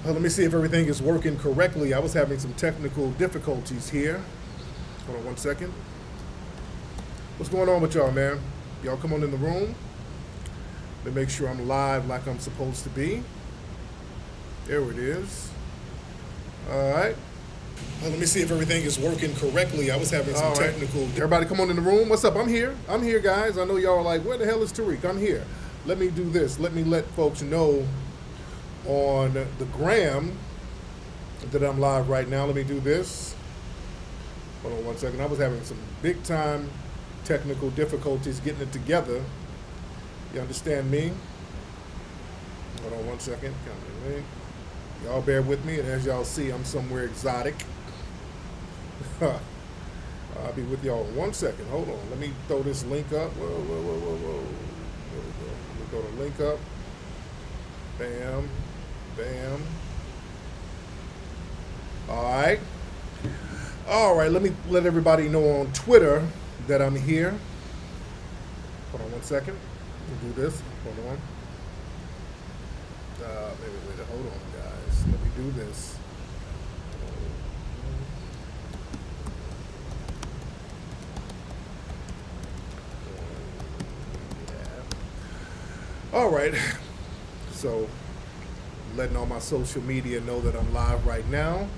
Let me see if everything is working correctly. I was having some technical difficulties here. Hold on one second. What's going on with y'all, man? Y'all come on in the room. Let me make sure I'm live like I'm supposed to be. There it is. All right. Let me see if everything is working correctly. I was having some technical. Everybody come on in the room. What's up? I'm here. I'm here, guys. I know y'all are like, where the hell is Tariq? I'm here. Let me do this. Let me let folks know on the gram that I'm live right now. Let me do this. Hold on one second. I was having some big time technical difficulties getting it together. You understand me? Hold on one second. Y'all bear with me, and as y'all see, I'm somewhere exotic. I'll be with y'all in 1 second. Hold on. Let me throw this link up. Whoa. There we go. Let me throw the link up. Bam. Bam. All right. Let me let everybody know on Twitter that I'm here. Hold on 1 second. Let me do this. Hold on. Wait. Hold on, guys. Let me do this. All right. So, letting all my social media know that I'm live right now.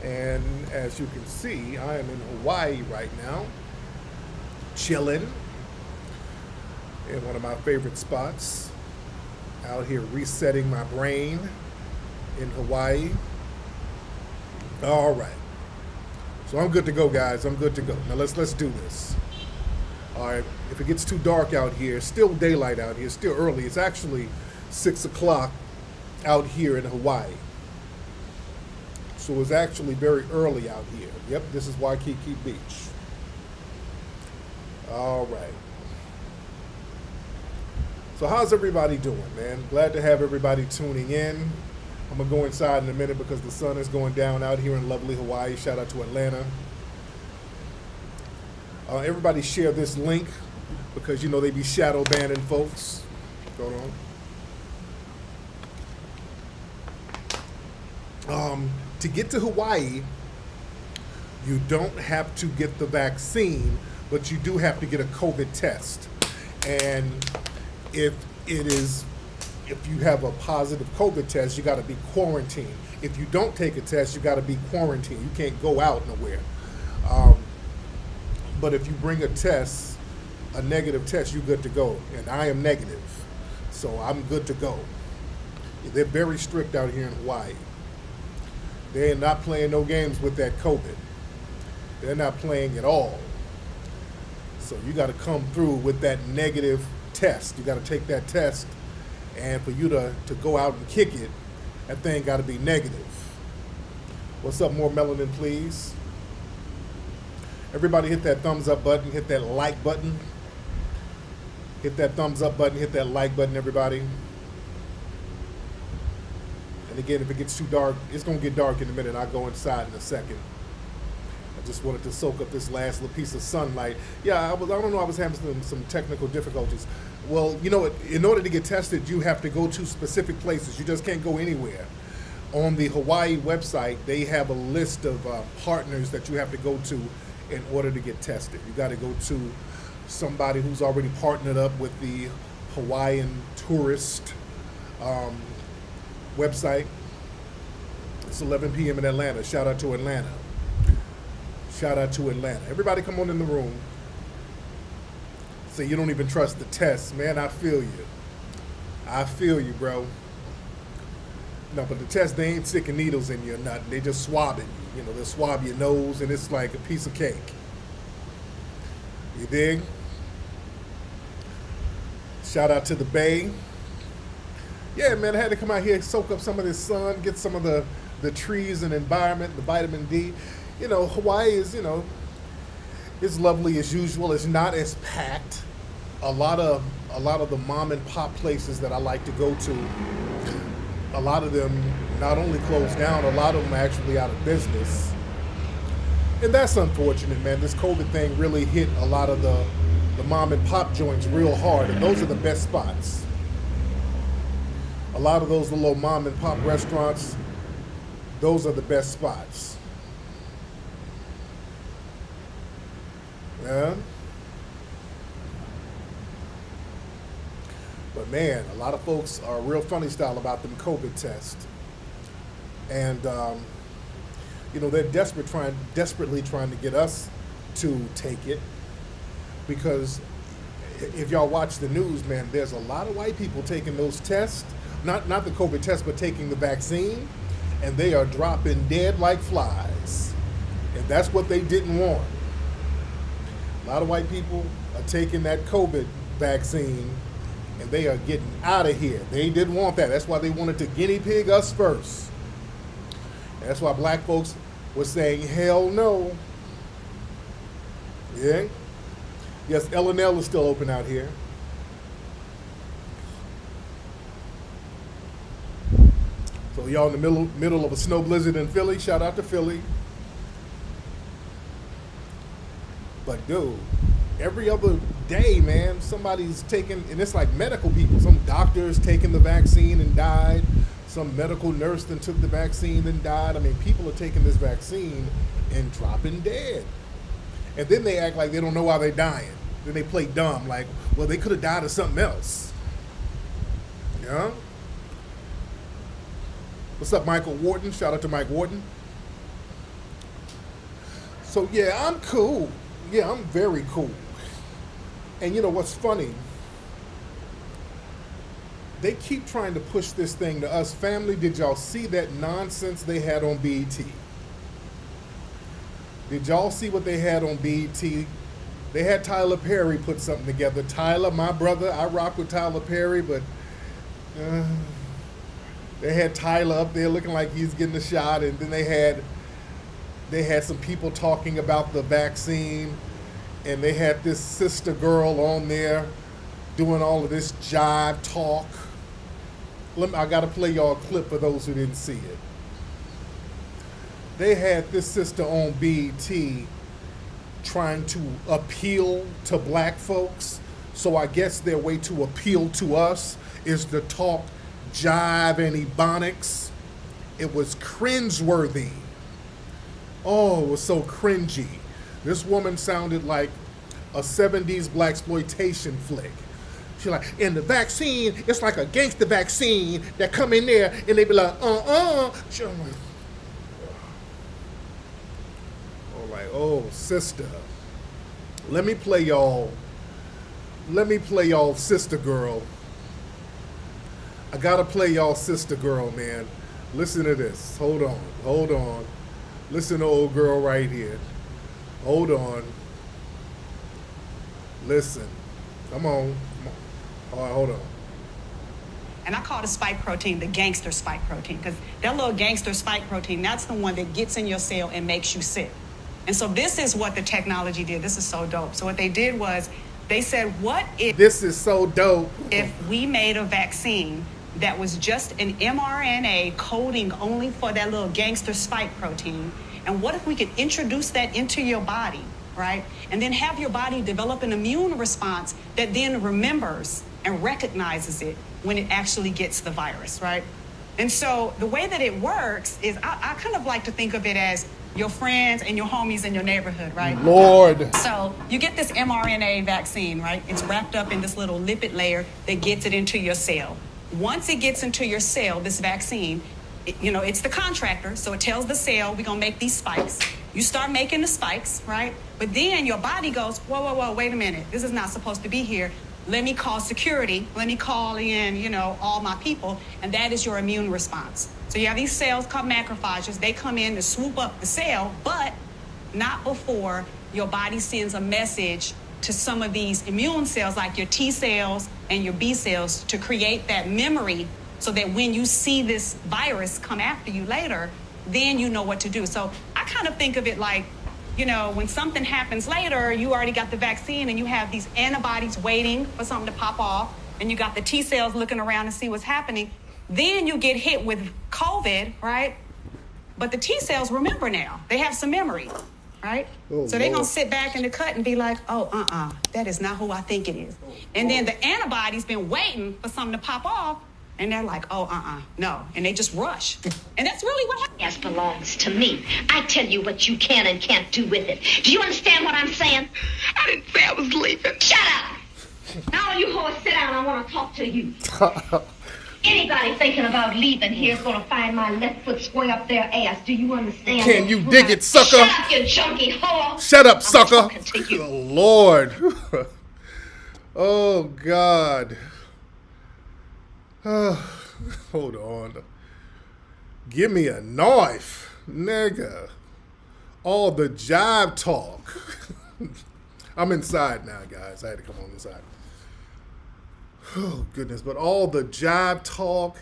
And as you can see, I am in Hawaii right now, chilling in one of my favorite spots, out here resetting my brain in Hawaii. All right. So I'm good to go, guys. I'm good to go. Now let's do this. All right. If it gets too dark out here, it's still daylight out here. It's still early. It's actually 6 o'clock out here in Hawaii. So it's actually very early out here. Yep, this is Waikiki Beach. All right. So how's everybody doing, man? Glad to have everybody tuning in. I'm going to go inside in a minute because the sun is going down out here in lovely Hawaii. Shout out to Atlanta. Everybody share this link because, you know, they be shadow banning folks. Hold on. To get to Hawaii, you don't have to get the vaccine, but you do have to get a COVID test. And if you have a positive COVID test, you got to be quarantined. If you don't take a test, you got to be quarantined. You can't go out nowhere. But if you bring a negative test, you're good to go. And I am negative, so I'm good to go. They're very strict out here in Hawaii. They are not playing no games with that COVID. They're not playing at all. So you got to come through with that negative test. You got to take that test, and for you to go out and kick it, that thing got to be negative. What's up, more melanin, please? Everybody hit that thumbs up button, hit that like button. Hit that thumbs up button, hit that like button, everybody. And again, if it gets too dark, it's going to get dark in a minute. I'll go inside in a second. I just wanted to soak up this last little piece of sunlight. Yeah, I was having some technical difficulties. Well, you know, in order to get tested, you have to go to specific places. You just can't go anywhere. On the Hawaii website, they have a list of partners that you have to go to in order to get tested. You got to go to somebody who's already partnered up with the Hawaiian tourist website. It's 11 p.m. in Atlanta. Shout out to Atlanta. Shout out to Atlanta. Everybody come on in the room. Say you don't even trust the test. Man, I feel you. I feel you, bro. No, but the test, they ain't sticking needles in you or nothing. They just swabbing you. You know, they'll swab your nose and it's like a piece of cake. You dig? Shout out to the Bay. Yeah, man, I had to come out here, soak up some of this sun, get some of the trees and environment, the vitamin D. You know, Hawaii is, you know, it's lovely as usual. It's not as packed. A lot of the mom and pop places that I like to go to, a lot of them not only closed down, a lot of them are actually out of business. And that's unfortunate, man. This COVID thing really hit a lot of the mom and pop joints real hard, and those are the best spots. a lot of those little mom and pop restaurants, those are the best spots. Yeah. But man, a lot of folks are real funny style about them COVID tests. And, they're desperately trying to get us to take it, because if y'all watch the news, man, there's a lot of white people taking those tests, not the COVID test, but taking the vaccine, and they are dropping dead like flies. And that's what they didn't want. A lot of white people are taking that COVID vaccine, and they are getting out of here. They didn't want that. That's why they wanted to guinea pig us first. And that's why black folks were saying, hell no. Yeah? Yes, L&L is still open out here. So y'all in the middle of a snow blizzard in Philly. Shout out to Philly. But dude, every other day, man, somebody's taking, and it's like medical people. Some doctors taking the vaccine and died. Some medical nurse then took the vaccine and died. I mean, people are taking this vaccine and dropping dead. And then they act like they don't know why they're dying. Then they play dumb, like, well, they could have died of something else. Yeah? What's up, Michael Wharton? Shout out to Mike Wharton. So, yeah, I'm cool. Yeah, I'm very cool. And you know what's funny? They keep trying to push this thing to us. Family, did y'all see that nonsense they had on BET? Did y'all see what they had on BET? They had Tyler Perry put something together. Tyler, my brother, I rock with Tyler Perry, but they had Tyler up there looking like he's getting a shot, and then they had some people talking about the vaccine, and they had this sister girl on there doing all of this jive talk. I gotta play y'all a clip for those who didn't see it. They had this sister on BET trying to appeal to black folks. So I guess their way to appeal to us is to talk jive and Ebonics. It was cringeworthy. Oh, it was so cringy. This woman sounded like a 70s blaxploitation flick. She's like, and the vaccine, it's like a gangster vaccine that come in there and they be like, She's like, oh, sister. Let me play y'all Sister Girl. I gotta play y'all Sister Girl, man. Listen to this. Hold on. Listen to old girl right here. Hold on. Listen. Come on. All right, hold on. And I call the spike protein the gangster spike protein, because that little gangster spike protein, that's the one that gets in your cell and makes you sick. And so this is what the technology did. This is so dope. So what they did was they said, what if... This is so dope. If we made a vaccine that was just an mRNA coding only for that little gangster spike protein, and what if we could introduce that into your body, right? And then have your body develop an immune response that then remembers and recognizes it when it actually gets the virus, right? And so the way that it works is I kind of like to think of it as your friends and your homies in your neighborhood, right? Lord. So you get this mRNA vaccine, right? It's wrapped up in this little lipid layer that gets it into your cell. Once it gets into your cell, this vaccine, it's the contractor, so it tells the cell, we're gonna make these spikes. You start making the spikes, right? But then your body goes, whoa, wait a minute. This is not supposed to be here. Let me call security. Let me call in, all my people. And that is your immune response. So you have these cells called macrophages. They come in to swoop up the cell, but not before your body sends a message to some of these immune cells, like your T cells and your B cells, to create that memory so that when you see this virus come after you later, then you know what to do. So I kind of think of it like, when something happens later, you already got the vaccine and you have these antibodies waiting for something to pop off, and you got the T cells looking around to see what's happening. Then you get hit with COVID, right? But the T cells remember now. They have some memory, right? Oh, so they're going to sit back in the cut and be like, that is not who I think it is. And then the antibody's been waiting for something to pop off, And they're like, oh, no. And they just rush. And that's really what happens. Yes, belongs to me. I tell you what you can and can't do with it. Do you understand what I'm saying? I didn't say I was leaving. Shut up! Now you hoes sit down. I want to talk to you. Anybody thinking about leaving here is going to find my left foot square up their ass. Do you understand? Can you dig it, sucker? Shut up, you junkie whore. Shut up, sucker. I'm talking to you. Oh, Lord. Oh, God. Hold on. Give me a knife, nigga. All the jive talk. I'm inside now, guys. I had to come on inside. Oh, goodness. But all the jive talk.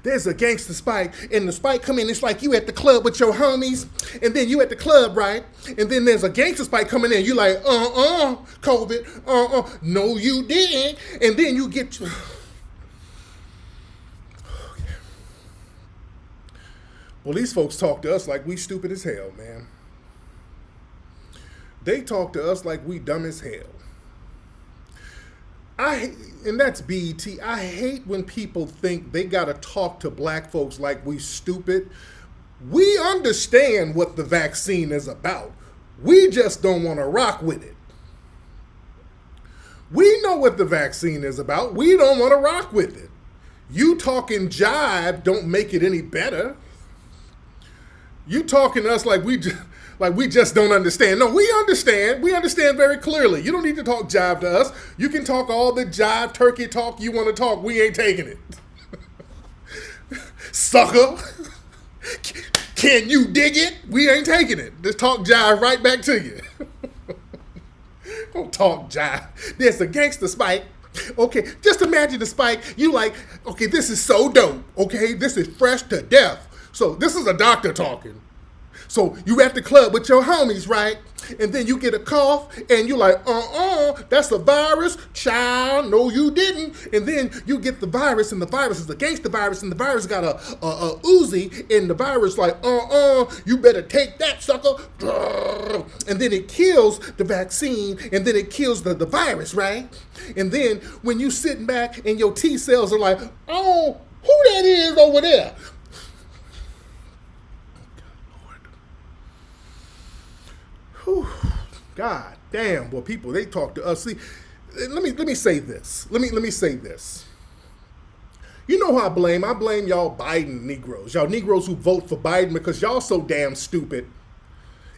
There's a gangster Spike, and the Spike come in, it's like you at the club with your homies, and then you at the club, right? And then there's a gangster Spike coming in, you like, COVID, no you didn't. And then you get... Well, these folks talk to us like we stupid as hell, man. They talk to us like we dumb as hell. And that's BET. I hate when people think they gotta talk to black folks like we stupid. We understand what the vaccine is about. We just don't want to rock with it. We know what the vaccine is about. We don't want to rock with it. You talking jive don't make it any better. You talking to us like we just don't understand. No, we understand. We understand very clearly. You don't need to talk jive to us. You can talk all the jive turkey talk you want to talk. We ain't taking it. Sucker. Can you dig it? We ain't taking it. Just talk jive right back to you. Don't talk jive. There's a gangster Spike. Okay, just imagine the Spike. You like, okay, this is so dope. Okay, this is fresh to death. So this is a doctor talking. So you at the club with your homies, right? And then you get a cough and you like, that's a virus. Child, no you didn't. And then you get the virus, and the virus is a gangster virus, and the virus got a Uzi, and the virus like, you better take that, sucker. And then it kills the vaccine, and then it kills the virus, right? And then when you sitting back and your T cells are like, oh, who that is over there? God damn, boy, people, they talk to us. See, let me say this. Let me say this. You know who I blame? I blame y'all Biden Negroes. Y'all Negroes who vote for Biden because y'all so damn stupid.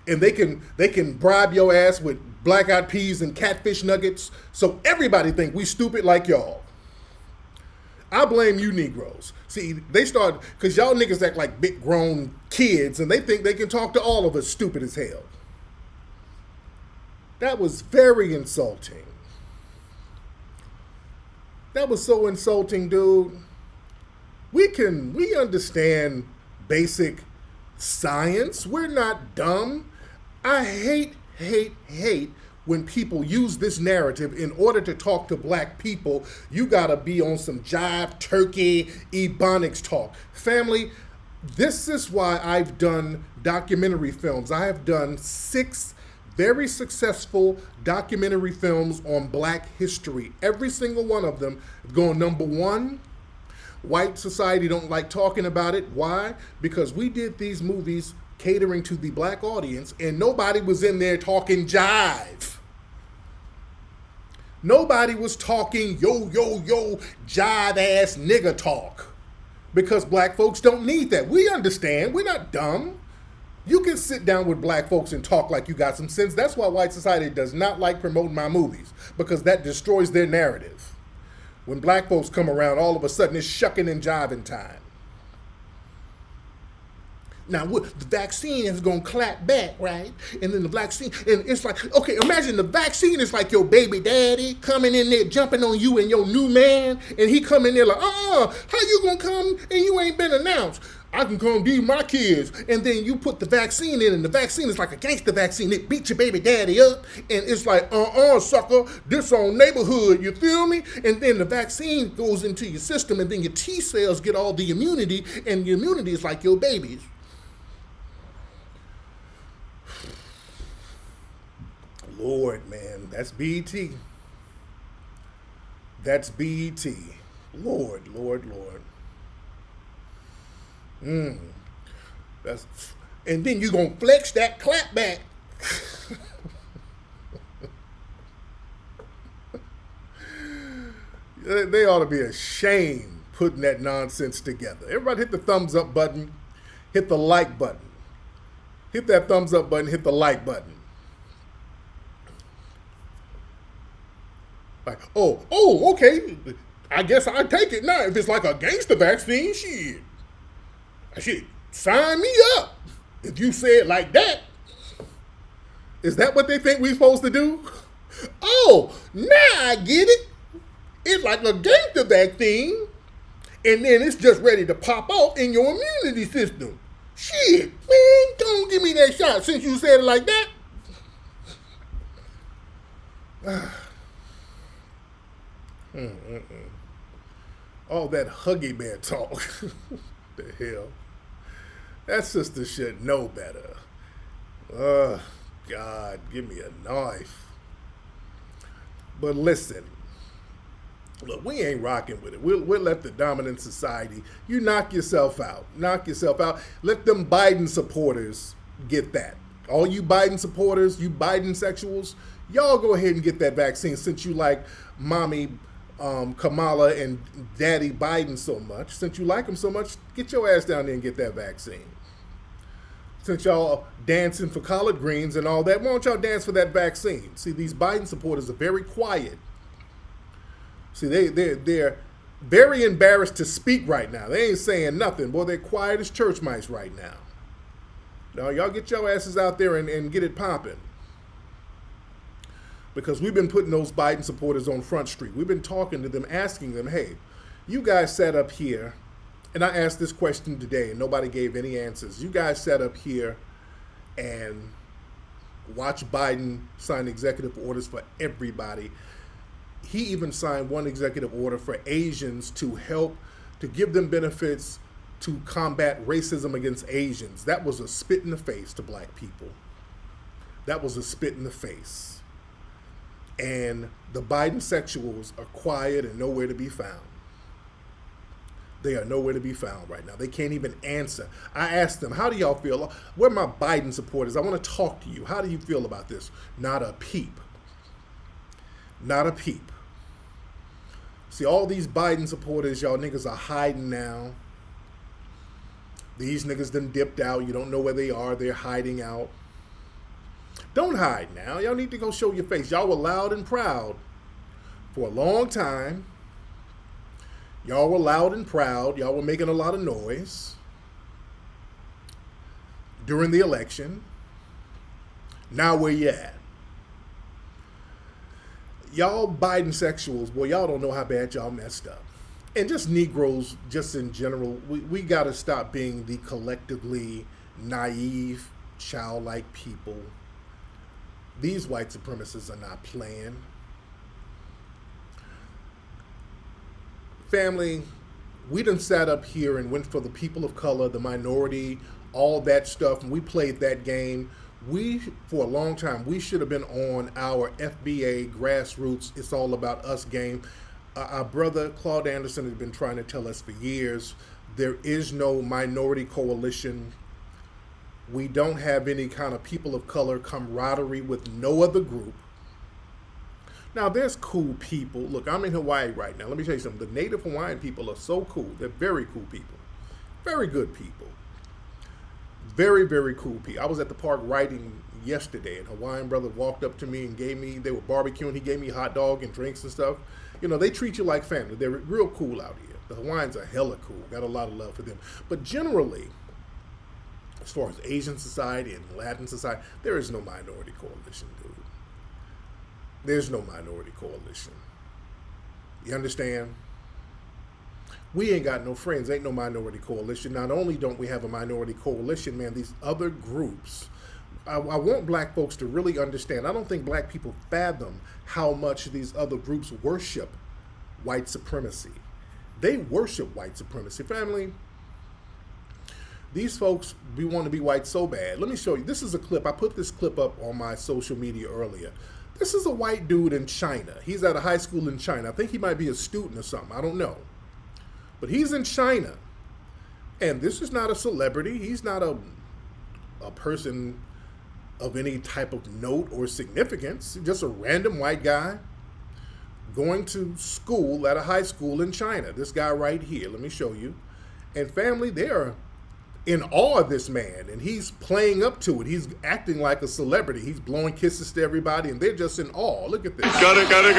And they can bribe your ass with black-eyed peas and catfish nuggets. So everybody think we stupid like y'all. I blame you Negroes. See, they start, because y'all niggas act like big grown kids and they think they can talk to all of us stupid as hell. That was very insulting. That was so insulting, dude. We understand basic science. We're not dumb. I hate when people use this narrative in order to talk to black people. You gotta be on some jive, turkey, Ebonics talk. Family, this is why I've done documentary films. I have done 6 very successful documentary films on black history. Every single one of them going number 1. White society don't like talking about it. Why? Because we did these movies catering to the black audience and nobody was in there talking jive. Nobody was talking yo, jive ass nigga talk. Because black folks don't need that. We understand. We're not dumb. You can sit down with black folks and talk like you got some sense. That's why white society does not like promoting my movies, because that destroys their narrative. When black folks come around, all of a sudden it's shucking and jiving time. Now, the vaccine is going to clap back, right? And then the vaccine, and it's like, okay, imagine the vaccine is like your baby daddy coming in there, jumping on you and your new man, and he come in there like, how you going to come and you ain't been announced? I can come be my kids. And then you put the vaccine in, and the vaccine is like a gangster vaccine. It beats your baby daddy up, and it's like, sucker, this on neighborhood, you feel me? And then the vaccine goes into your system, and then your T cells get all the immunity, and your immunity is like your baby's. Lord, man, that's BET. That's BET. Lord, Lord, Lord. And then you gonna flex that clap back. They ought to be ashamed putting that nonsense together. Everybody hit the thumbs up button, hit the like button. Hit that thumbs up button, hit the like button. Like, okay. I guess I take it now. If it's like a gangster vaccine, shit, sign me up. If you say it like that, is that what they think we're supposed to do? Oh, now I get it. It's like a gangster vaccine, and then it's just ready to pop off in your immunity system. Shit, man, don't give me that shot since you said it like that. All that huggy bear talk. The hell. That sister should know better. God, give me a knife. But listen, look, we ain't rocking with it. We'll let the dominant society, you knock yourself out. Knock yourself out. Let them Biden supporters get that. All you Biden supporters, you Biden sexuals, y'all go ahead and get that vaccine since you like mommy Kamala and daddy Biden so much. Since you like them so much, get your ass down there and get that vaccine. Since y'all dancing for collard greens and all that, why don't y'all dance for that vaccine? See, these Biden supporters are very quiet. See, they're very embarrassed to speak right now. They ain't saying nothing. Boy, they're quiet as church mice right now. Now, y'all get your asses out there and get it popping. Because we've been putting those Biden supporters on Front Street. We've been talking to them, asking them, hey, you guys sat up here, and I asked this question today, and nobody gave any answers. You guys sat up here and watched Biden sign executive orders for everybody. He even signed one executive order for Asians to help, to give them benefits to combat racism against Asians. That was a spit in the face to black people. That was a spit in the face. And the Biden sexuals are quiet and nowhere to be found. They are nowhere to be found right now. They can't even answer. I asked them, how do y'all feel? Where are my Biden supporters? I want to talk to you. How do you feel about this? Not a peep. Not a peep. See, all these Biden supporters, y'all niggas are hiding now. These niggas done dipped out. You don't know where they are. They're hiding out. Don't hide now. Y'all need to go show your face. Y'all were loud and proud for a long time. Y'all were loud and proud. Y'all were making a lot of noise during the election. Now where you at? Y'all Biden sexuals, boy, y'all don't know how bad y'all messed up. And just Negroes, just in general, we got to stop being the collectively naive, childlike people. These white supremacists are not playing. Family, we done sat up here and went for the people of color, the minority, all that stuff, and we played that game. For a long time, we should have been on our FBA Grassroots, it's all about us game. Our brother, Claude Anderson, has been trying to tell us for years, there is no minority coalition. We don't have any kind of people of color camaraderie with no other group. Now, there's cool people. Look, I'm in Hawaii right now. Let me tell you something. The Native Hawaiian people are so cool. They're very cool people. Very good people. Very, very cool people. I was at the park writing yesterday, and a Hawaiian brother walked up to me and they were barbecuing. He gave me a hot dog and drinks and stuff. You know, they treat you like family. They're real cool out here. The Hawaiians are hella cool. Got a lot of love for them. But generally, as far as Asian society and Latin society, there is no minority coalition, dude. There's no minority coalition. You understand? We ain't got no friends. Ain't no minority coalition. Not only don't we have a minority coalition, man, these other groups, I want black folks to really understand. I don't think black people fathom how much these other groups worship white supremacy. They worship white supremacy. Family, these folks, we want to be white so bad. Let me show you. This is a clip. I put this clip up on my social media earlier. This is a white dude in China. He's at a high school in China. I think he might be a student or something. I don't know. But he's in China. And this is not a celebrity. He's not a person of any type of note or significance. Just a random white guy going to school at a high school in China. This guy right here, let me show you. And family, they're in awe of this man, and he's playing up to it. He's acting like a celebrity. He's blowing kisses to everybody, and they're just in awe. Look at this. Got it. Got it.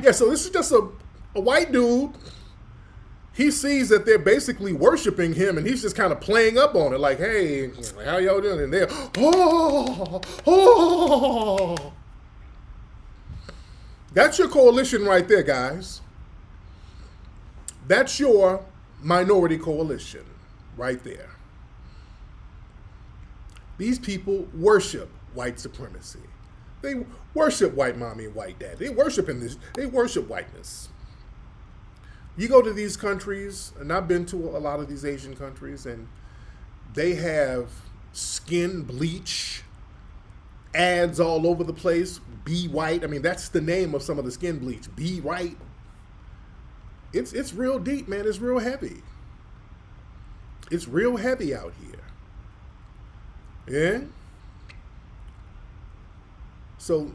Yeah, so this is just a white dude. He sees that they're basically worshiping him, and he's just kind of playing up on it, like, hey, how y'all doing? And they're, oh. That's your coalition right there, guys. That's your minority coalition right there. These people worship white supremacy. They worship white mommy and white dad. They worship whiteness. You go to these countries, and I've been to a lot of these Asian countries, and they have skin bleach ads all over the place. Be white. I mean, that's the name of some of the skin bleach. Be white. It's real deep, man. It's real heavy. It's real heavy out here. Yeah? So,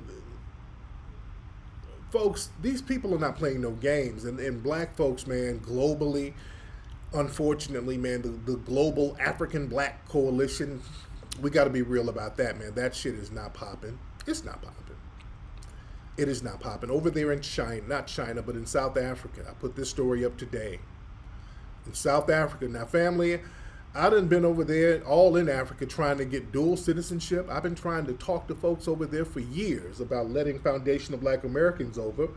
folks, these people are not playing no games. And black folks, man, globally, unfortunately, man, the global African black coalition, we got to be real about that, man. That shit is not popping. It's not popping. It is not popping. Over there in China, not China, but in South Africa. I put this story up today. In South Africa. Now, family, I done been over there, all in Africa, trying to get dual citizenship. I've been trying to talk to folks over there for years about letting foundational black Americans over.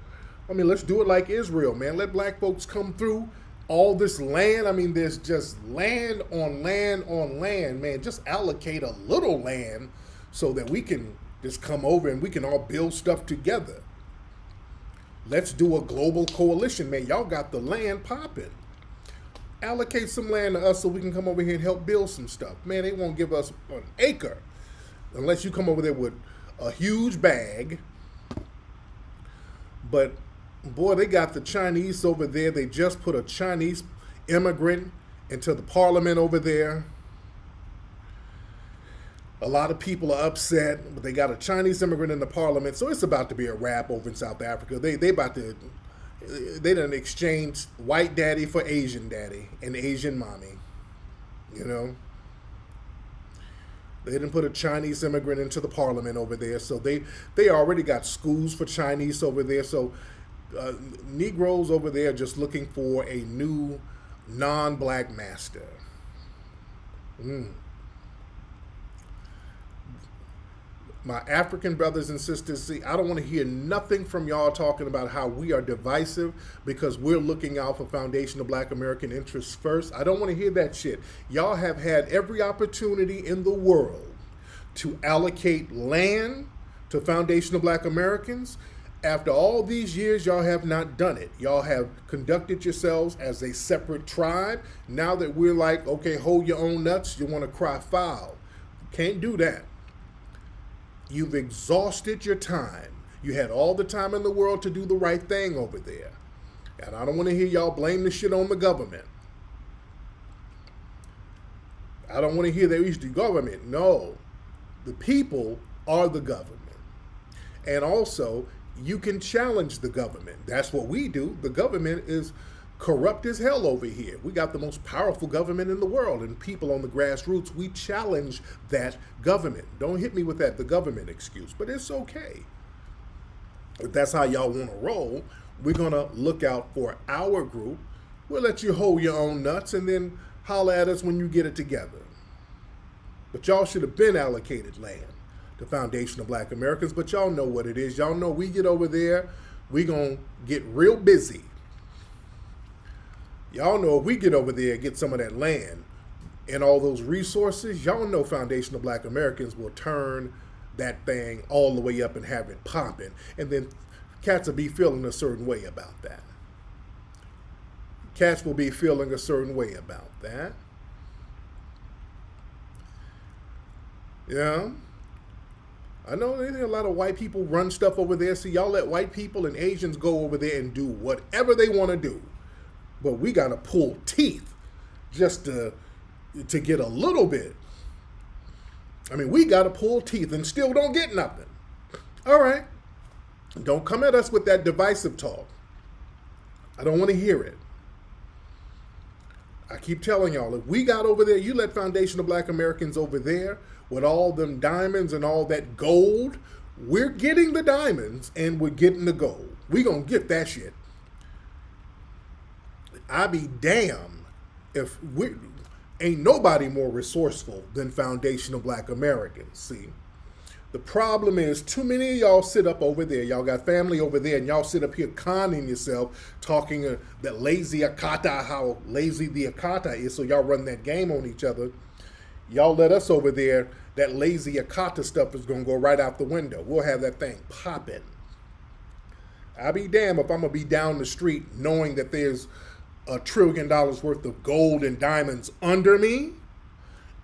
I mean, let's do it like Israel, man. Let black folks come through all this land. I mean, there's just land on land on land, man. Just allocate a little land so that we can just come over and we can all build stuff together. Let's do a global coalition, man. Y'all got the land popping. Allocate some land to us so we can come over here and help build some stuff. Man, they won't give us an acre unless you come over there with a huge bag. But boy, they got the Chinese over there. They just put a Chinese immigrant into the parliament over there. A lot of people are upset, but they got a Chinese immigrant in the parliament, so it's about to be a wrap over in South Africa. They done exchanged white daddy for Asian daddy and Asian mommy, you know. They didn't put a Chinese immigrant into the parliament over there, so they already got schools for Chinese over there. So Negroes over there are just looking for a new non-black master. My African brothers and sisters, see, I don't want to hear nothing from y'all talking about how we are divisive because we're looking out for foundational black American interests first. I don't want to hear that shit. Y'all have had every opportunity in the world to allocate land to foundational black Americans. After all these years, y'all have not done it. Y'all have conducted yourselves as a separate tribe. Now that we're like, okay, hold your own nuts, you want to cry foul. Can't do that. You've exhausted your time. You had all the time in the world to do the right thing over there. And I don't want to hear y'all blame the shit on the government. I don't want to hear that it's the government. No, the people are the government. And also, you can challenge the government. That's what we do. The government is corrupt as hell over here. We got the most powerful government in the world, and people on the grassroots, we challenge that government. Don't hit me with that, the government excuse, but it's okay. If that's how y'all want to roll, we're going to look out for our group. We'll let you hold your own nuts and then holler at us when you get it together. But y'all should have been allocated land to foundational black Americans, but y'all know what it is. Y'all know we get over there, we going to get real busy. Y'all know if we get over there and get some of that land and all those resources, y'all know foundational black Americans will turn that thing all the way up and have it popping. And then cats will be feeling a certain way about that. Cats will be feeling a certain way about that. Yeah. I know a lot of white people run stuff over there. See, y'all let white people and Asians go over there and do whatever they want to do. But we got to pull teeth just to get a little bit. I mean, we got to pull teeth and still don't get nothing. All right. Don't come at us with that divisive talk. I don't want to hear it. I keep telling y'all, if we got over there, you let foundational Black Americans over there with all them diamonds and all that gold, we're getting the diamonds and we're getting the gold. We gonna get that shit. I be damned if ain't nobody more resourceful than foundational Black Americans. See, the problem is too many of y'all sit up over there. Y'all got family over there, and y'all sit up here conning yourself, talking that lazy Akata, how lazy the Akata is. So y'all run that game on each other. Y'all let us over there. That lazy Akata stuff is gonna go right out the window. We'll have that thing popping. I'll be damned if I'm gonna be down the street knowing that there's $1 trillion worth of gold and diamonds under me,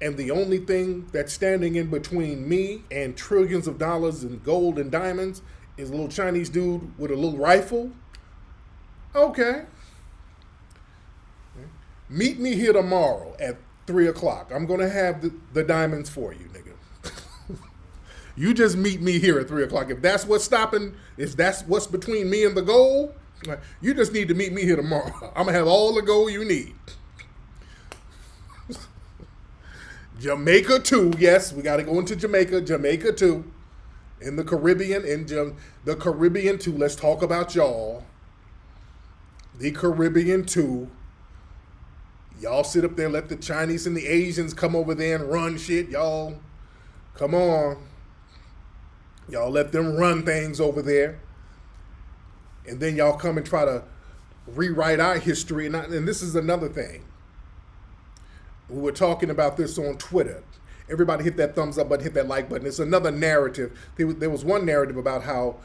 and the only thing that's standing in between me and trillions of dollars in gold and diamonds is a little Chinese dude with a little rifle. Okay. Meet me here tomorrow at 3 o'clock. I'm gonna have the diamonds for you, nigga. You just meet me here at 3 o'clock. If that's what's stopping, if that's what's between me and the goal, you just need to meet me here tomorrow. I'm gonna have all the gold you need. Jamaica too, yes, we gotta go into Jamaica. Jamaica too. In the Caribbean, the Caribbean too. Let's talk about y'all. The Caribbean too. Y'all sit up there, let the Chinese and the Asians come over there and run shit. Y'all, come on. Y'all let them run things over there. And then y'all come and try to rewrite our history. And this is another thing. We were talking about this on Twitter. Everybody hit that thumbs up button, hit that like button. It's another narrative. There was one narrative about how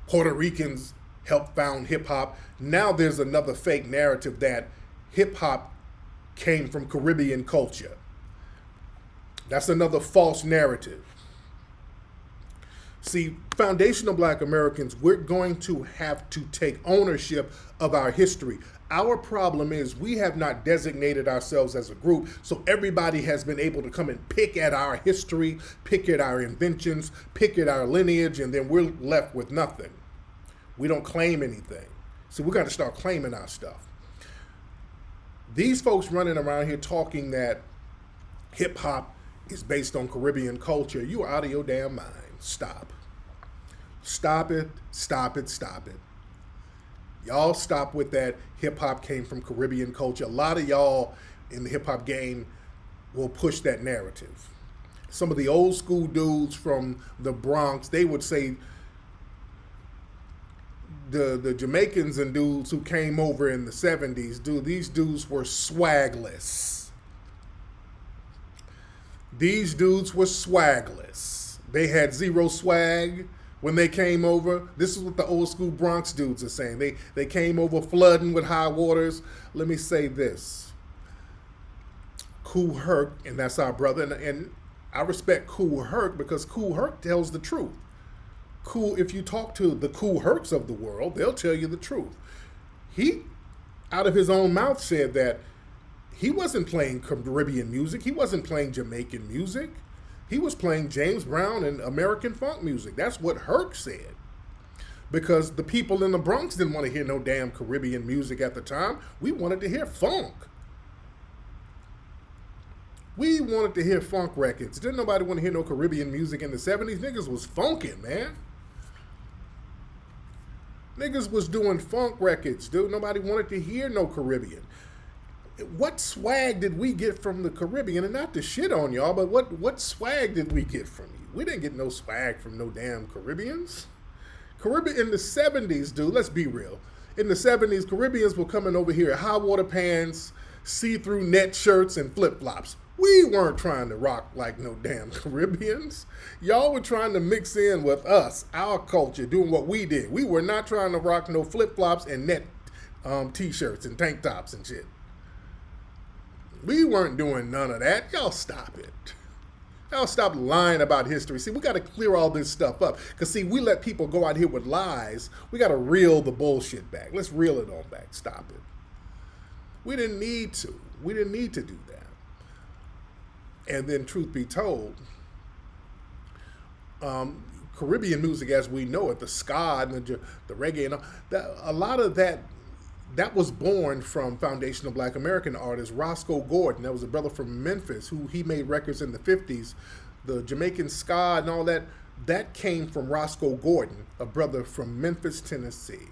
Puerto Ricans helped found hip hop. Now there's another fake narrative that hip hop came from Caribbean culture. That's another false narrative. See, foundational Black Americans, we're going to have to take ownership of our history. Our problem is we have not designated ourselves as a group, so everybody has been able to come and pick at our history, pick at our inventions, pick at our lineage, and then we're left with nothing. We don't claim anything. So we got to start claiming our stuff. These folks running around here talking that hip hop is based on Caribbean culture, you are out of your damn mind. Stop. Stop it, stop it, stop it. Y'all stop with that hip hop came from Caribbean culture. A lot of y'all in the hip hop game will push that narrative. Some of the old school dudes from the Bronx, they would say the Jamaicans and dudes who came over in the 70s, these dudes were swagless. These dudes were swagless. They had zero swag when they came over. This is what the old school Bronx dudes are saying. They came over flooding with high waters. Let me say this. Kool Herc, and that's our brother, and I respect Kool Herc because Kool Herc tells the truth. If you talk to the Kool Hercs of the world, they'll tell you the truth. He, out of his own mouth, said that he wasn't playing Caribbean music. He wasn't playing Jamaican music. He was playing James Brown and American funk music. That's what Herc said. Because the people in the Bronx didn't want to hear no damn Caribbean music at the time. We wanted to hear funk. We wanted to hear funk records. Didn't nobody want to hear no Caribbean music in the 70s? Niggas was funking, man. Niggas was doing funk records, dude. Nobody wanted to hear no Caribbean. What swag did we get from the Caribbean? And not to shit on y'all, but what swag did we get from you? We didn't get no swag from no damn Caribbeans. Caribbean in the 70s, dude, let's be real. In the 70s, Caribbeans were coming over here in high water pants, see-through net shirts, and flip-flops. We weren't trying to rock like no damn Caribbeans. Y'all were trying to mix in with us, our culture, doing what we did. We were not trying to rock no flip-flops and net t-shirts and tank tops and shit. We weren't doing none of that. Y'all stop it. Y'all stop lying about history. See, we got to clear all this stuff up. Because, see, we let people go out here with lies. We got to reel the bullshit back. Let's reel it on back. Stop it. We didn't need to. We didn't need to do that. And then, truth be told, Caribbean music as we know it, the ska and the reggae, and all, a lot of that was born from foundational Black American artist Roscoe Gordon. That was a brother from Memphis who he made records in the 50s. The Jamaican ska and all that came from Roscoe Gordon, a brother from Memphis, Tennessee.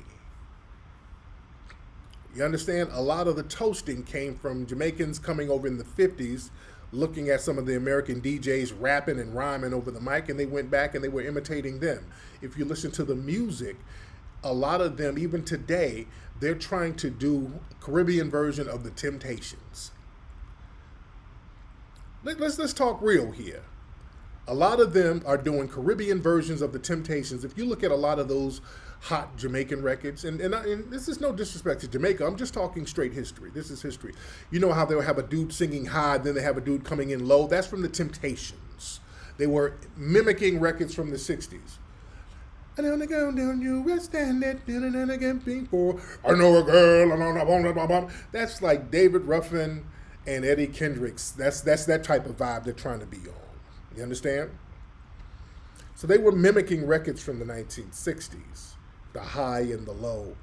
You understand? A lot of the toasting came from Jamaicans coming over in the 50s, looking at some of the American DJs rapping and rhyming over the mic, and they went back and they were imitating them. If you listen to the music, a lot of them, even today, they're trying to do a Caribbean version of the Temptations. Let's talk real here. A lot of them are doing Caribbean versions of the Temptations. If you look at a lot of those hot Jamaican records, and this is no disrespect to Jamaica, I'm just talking straight history. This is history. You know how they'll have a dude singing high, then they have a dude coming in low? That's from the Temptations. They were mimicking records from the 60s. And on the go down you will stand it, and again before I know a girl, and that's like David Ruffin and Eddie Kendricks. That's that type of vibe they're trying to be on. You understand? So they were mimicking records from the 1960s, the high and the low.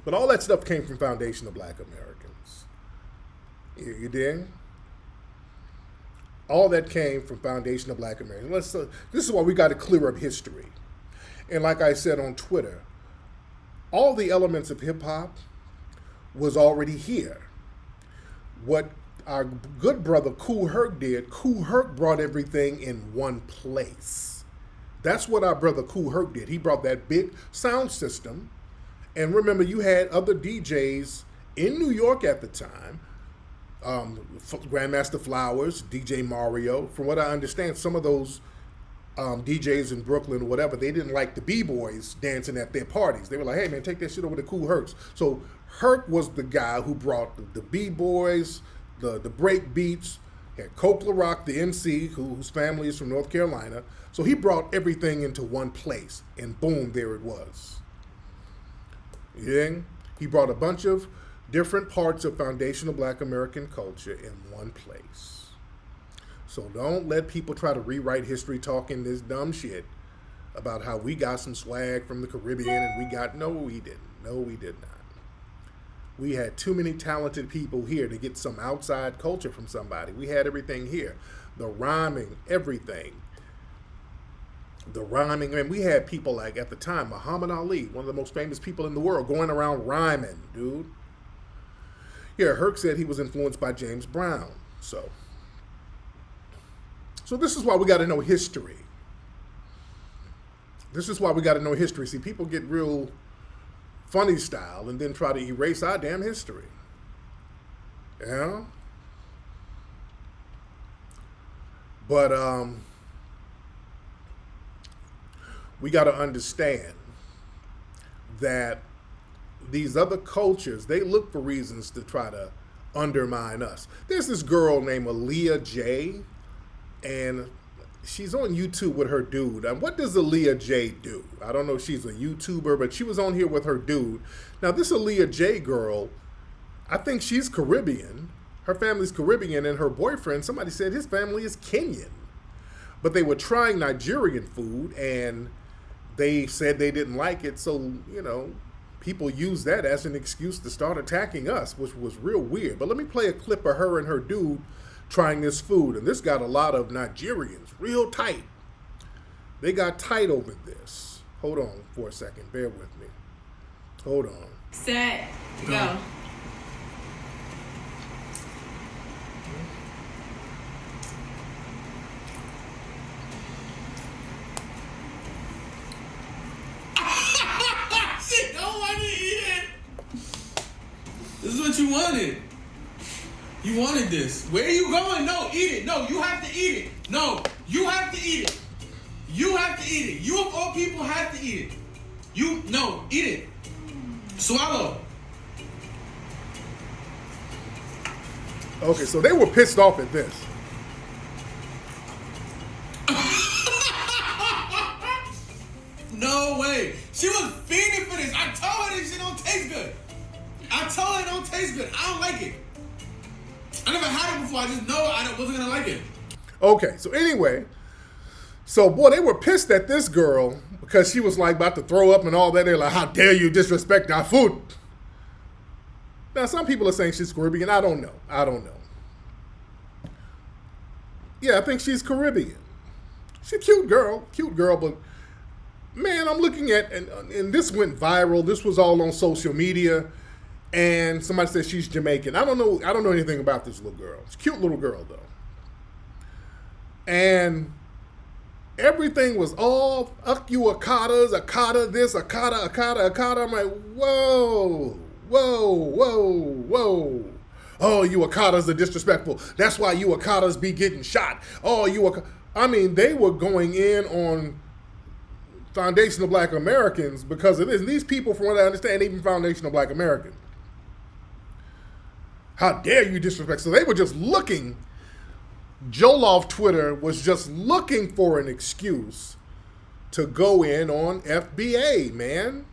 But all that stuff came from foundational Black Americans. You dig? All that came from foundational Black Americans. This is why we got to clear up history. And like I said on Twitter, all the elements of hip-hop was already here. What our good brother Kool Herc did, Kool Herc brought everything in one place. That's what our brother Kool Herc did. He brought that big sound system. And remember, you had other DJs in New York at the time, Grandmaster Flowers, DJ Mario. From what I understand, some of those DJs in Brooklyn or whatever, they didn't like the B-boys dancing at their parties. They were like, hey man, take that shit over to Kool Herc's. So Herc was the guy who brought the B-boys, the break beats, had Coke LaRock, the MC, whose family is from North Carolina. So he brought everything into one place, and boom, there it was. Yeah? He brought a bunch of different parts of foundational Black American culture in one place. So don't let people try to rewrite history talking this dumb shit about how we got some swag from the Caribbean and we got, no, we didn't. No, we did not. We had too many talented people here to get some outside culture from somebody. We had everything here. The rhyming, everything. The rhyming, and we had people like, at the time, Muhammad Ali, one of the most famous people in the world, going around rhyming, dude. Yeah, Herc said he was influenced by James Brown. So this is why we got to know history. This is why we got to know history. See, people get real funny style and then try to erase our damn history. Yeah? But we got to understand that these other cultures, they look for reasons to try to undermine us. There's this girl named Aaliyah J, and she's on YouTube with her dude. What does Aaliyah J do? I don't know if she's a YouTuber, but she was on here with her dude. Now, this Aaliyah J girl, I think she's Caribbean. Her family's Caribbean, and her boyfriend, somebody said his family is Kenyan. But they were trying Nigerian food, and they said they didn't like it. So, you know, people use that as an excuse to start attacking us, which was real weird. But let me play a clip of her and her dude trying this food, and this got a lot of Nigerians real tight. They got tight over this. Hold on for a second. Bear with me. Hold on. Set. Go. Shit, don't want to eat it. This is what you wanted. You wanted this. Where are you going? No, eat it. No, you have to eat it. No, you have to eat it. You have to eat it. You of all people have to eat it. No, eat it. Swallow. Okay, so they were pissed off at this. No way. She was fiending for this. I told her this shit don't taste good. I told her it don't taste good. I don't like it. I never had it before. I just know I wasn't going to like it. Okay, so anyway, so boy, they were pissed at this girl because she was like about to throw up and all that. They're like, how dare you disrespect our food? Now, some people are saying she's Caribbean. I don't know. Yeah, I think she's Caribbean. She's a cute girl, but man, I'm looking at, and this went viral. This was all on social media, and somebody said she's Jamaican. I don't know anything about this little girl. She's a cute little girl, though. And everything was all, you Akatas, Akata this, Akata. I'm like, whoa. Oh, you Akatas are disrespectful. That's why you Akatas be getting shot. Oh, I mean, they were going in on Foundation of Black Americans because of this. And these people, from what I understand, even Foundation of Black Americans. How dare you disrespect? So they were just looking. Joloff Twitter was just looking for an excuse to go in on FBA, man.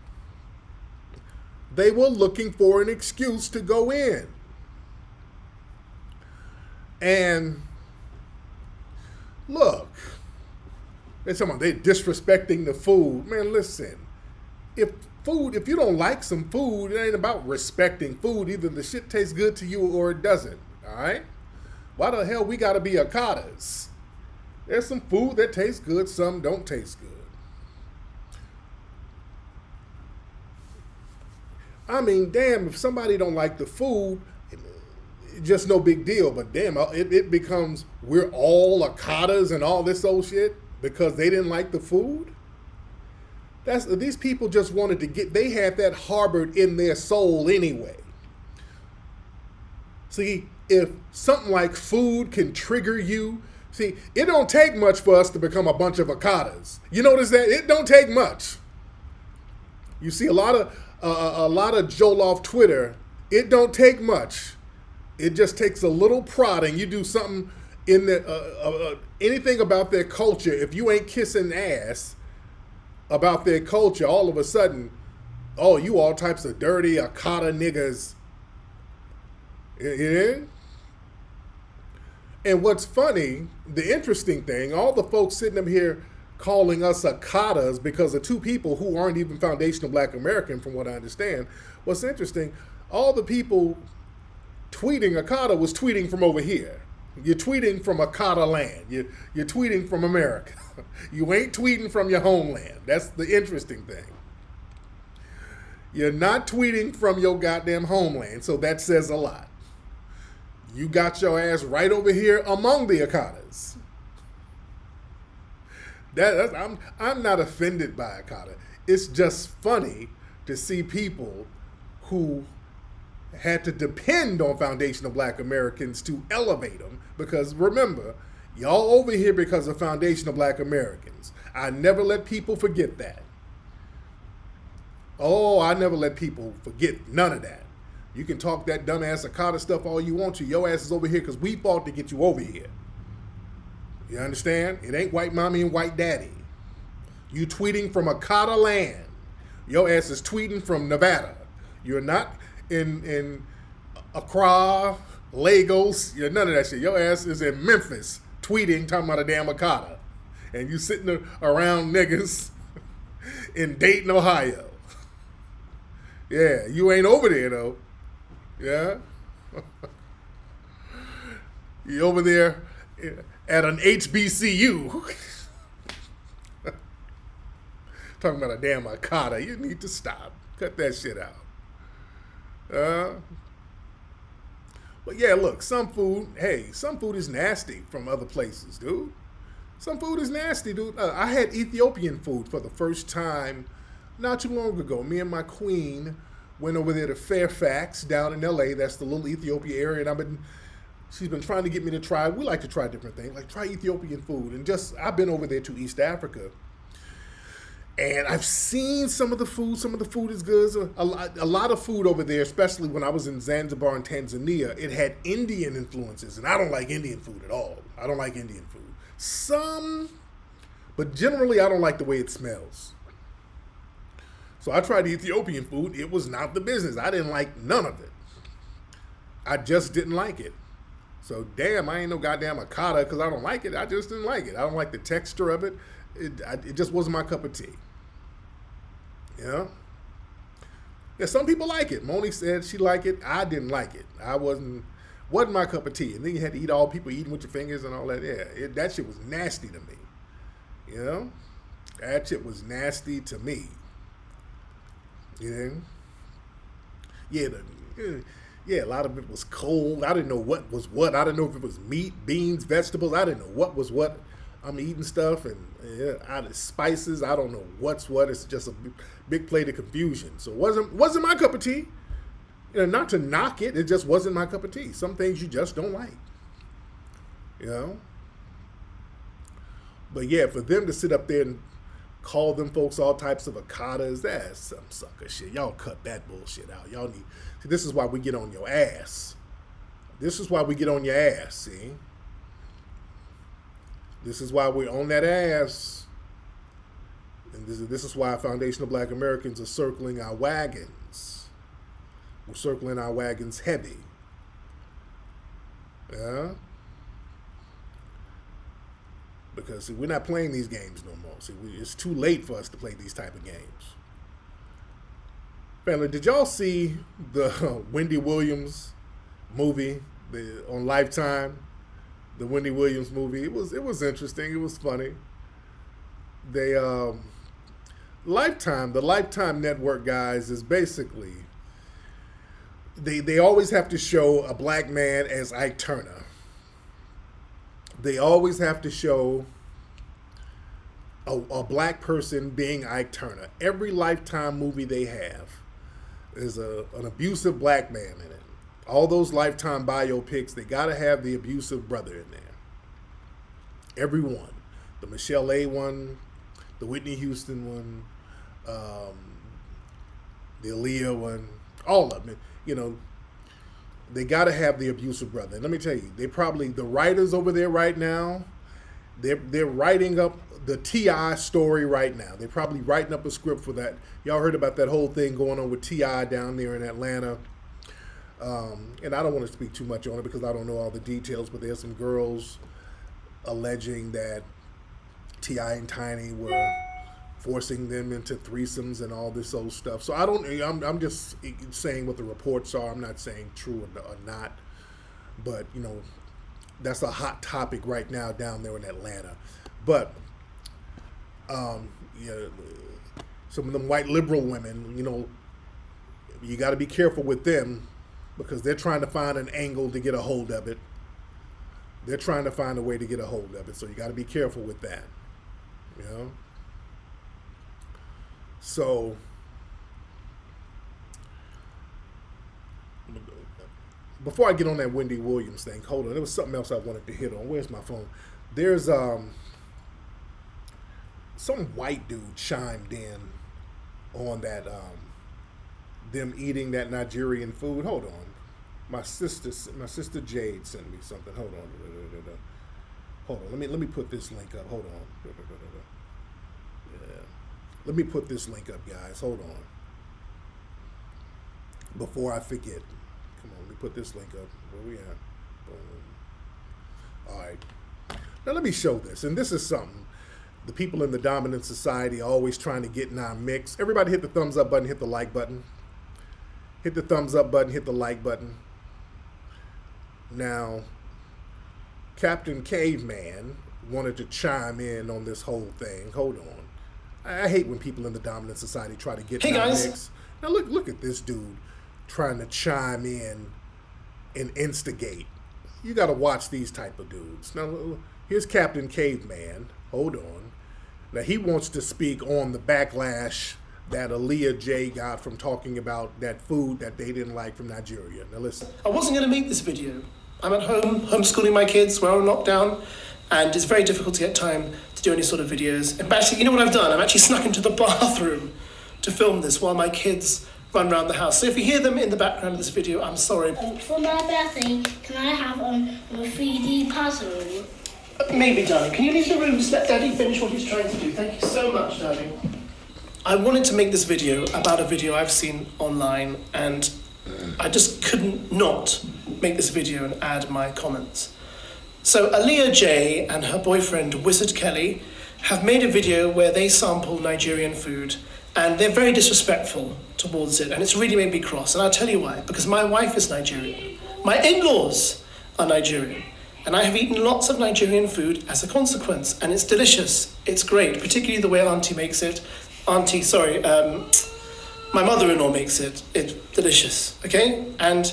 They were looking for an excuse to go in. And look, they're disrespecting the food. Man, listen, if you don't like some food, it ain't about respecting food. Either the shit tastes good to you or it doesn't, all right? Why the hell we gotta be Akatas? There's some food that tastes good, some don't taste good. I mean, damn, if somebody don't like the food, just no big deal. But damn, it becomes we're all Akatas and all this old shit because they didn't like the food. These people just wanted to they had that harbored in their soul anyway. See, if something like food can trigger you, see, it don't take much for us to become a bunch of Akatas. You notice that? It don't take much. You see a lot of Joloff Twitter, it don't take much. It just takes a little prodding. You do something in anything about their culture. If you ain't kissing ass about their culture, all of a sudden, oh, you all types of dirty Akata niggas. Yeah? And what's funny, the interesting thing, all the folks sitting up here calling us Akatas because of two people who aren't even foundational Black American, from what I understand. What's interesting, all the people tweeting Akata was tweeting from over here. You're tweeting from Akata land. You're tweeting from America. You ain't tweeting from your homeland. That's the interesting thing. You're not tweeting from your goddamn homeland, so that says a lot. You got your ass right over here among the Akatas. I'm not offended by Akata. It's just funny to see people who had to depend on foundational Black Americans to elevate them, because remember, y'all over here because of foundational Black Americans. I never let people forget that. Oh, I never let people forget none of that. You can talk that dumbass Akata stuff all you want to. Your ass is over here because we fought to get you over here. You understand? It ain't white mommy and white daddy. You tweeting from Akata land. Your ass is tweeting from Nevada. You're not in Accra, Lagos. You're none of that shit. Your ass is in Memphis tweeting, talking about a damn Akata. And you sitting around niggas in Dayton, Ohio. Yeah, you ain't over there though. Yeah? You over there at an HBCU. Talking about a damn Akata. You need to stop. Cut that shit out. But yeah, look, some food is nasty from other places, dude. Some food is nasty, dude. I had Ethiopian food for the first time not too long ago. Me and my queen went over there to Fairfax down in LA. That's the little Ethiopia area. And she's been trying to get me to try. We like to try different things, like try Ethiopian food. And I've been over there to East Africa. And I've seen some of the food. Some of the food is good. A lot of food over there, especially when I was in Zanzibar and Tanzania, it had Indian influences. And I don't like Indian food at all. I don't like Indian food. Some, but generally I don't like the way it smells. So I tried Ethiopian food. It was not the business. I didn't like none of it. I just didn't like it. So damn, I ain't no goddamn akata because I don't like it. I just didn't like it. I don't like the texture of it. It just wasn't my cup of tea. You know? Yeah, some people like it. Moni said she liked it. I didn't like it. I wasn't my cup of tea. And then you had to eat all people eating with your fingers and all that. Yeah, that shit was nasty to me. You know? That shit was nasty to me. You know? Yeah, a lot of it was cold. I didn't know what was what. I didn't know if it was meat, beans, vegetables. I didn't know what was what. I'm eating stuff and out of spices. I don't know what's what. It's just a big plate of confusion. So it wasn't my cup of tea. You know, not to knock it. It just wasn't my cup of tea. Some things you just don't like. You know? But yeah, for them to sit up there and call them folks all types of akatas, that's some sucker shit. Y'all cut that bullshit out. Y'all need... See, this is why we get on your ass. This is why we get on your ass, see? This is why we're on that ass. And this is why Foundation of Black Americans are circling our wagons. We're circling our wagons heavy. Yeah? Because see, we're not playing these games no more. See, it's too late for us to play these type of games. Family, did y'all see the Wendy Williams movie on Lifetime? The Wendy Williams movie. It was interesting. It was funny. They the Lifetime Network guys is basically they always have to show a black man as Ike Turner. They always have to show a black person being Ike Turner. Every Lifetime movie they have is an abusive black man in it. All those Lifetime biopics, they got to have the abusive brother in there. Every one. The Michelle A. one, the Whitney Houston one, the Aaliyah one, all of them. You know, they got to have the abusive brother. And let me tell you, the writers over there right now, they're writing up the T.I. story right now. They're probably writing up a script for that. Y'all heard about that whole thing going on with T.I. down there in Atlanta. And I don't want to speak too much on it because I don't know all the details, but there's some girls alleging that T.I. and Tiny were forcing them into threesomes and all this old stuff. So I'm just saying what the reports are. I'm not saying true or not, but you know, that's a hot topic right now down there in Atlanta. But yeah, some of them white liberal women, you know, you got to be careful with them because they're trying to find an angle to get a hold of it. They're trying to find a way to get a hold of it. So you got to be careful with that, you know? So, before I get on that Wendy Williams thing, hold on. There was something else I wanted to hit on. Where's my phone? There's some white dude chimed in on that them eating that Nigerian food. Hold on. My sister Jade sent me something. Hold on. Hold on. Let me put this link up. Hold on. Yeah. Let me put this link up, guys. Hold on. Before I forget. Come on, let me put this link up. Where we at? All right. Now let me show this. And this is something the people in the dominant society are always trying to get in our mix. Everybody hit the thumbs up button, hit the like button. Hit the thumbs up button, hit the like button. Now, Captain Caveman wanted to chime in on this whole thing. Hold on. I hate when people in the dominant society try to get in our mix. Now look at this dude trying to chime in and instigate. You got to watch these type of dudes. Now, here's Captain Caveman. Hold on. Now, he wants to speak on the backlash that Aaliyah J got from talking about that food that they didn't like from Nigeria. Now, listen. I wasn't going to make this video. I'm at home, homeschooling my kids, we're on lockdown, and it's very difficult to get time to to do any sort of videos. And actually, you know what I've done? I've actually snuck into the bathroom to film this while my kids run around the house. So if you hear them in the background of this video, I'm sorry. For my birthday, can I have a 3D puzzle? Maybe, darling. Can you leave the room? Just let Daddy finish what he's trying to do. Thank you so much, darling. I wanted to make this video about a video I've seen online, and I just couldn't not make this video and add my comments. So Aaliyah J and her boyfriend Wizard Kelly have made a video where they sample Nigerian food, and they're very disrespectful towards it, and it's really made me cross. And I'll tell you why. Because my wife is Nigerian. My in-laws are Nigerian. And I have eaten lots of Nigerian food as a consequence, and it's delicious. It's great, particularly the way Auntie makes it. My mother-in-law makes it. It's delicious, okay? And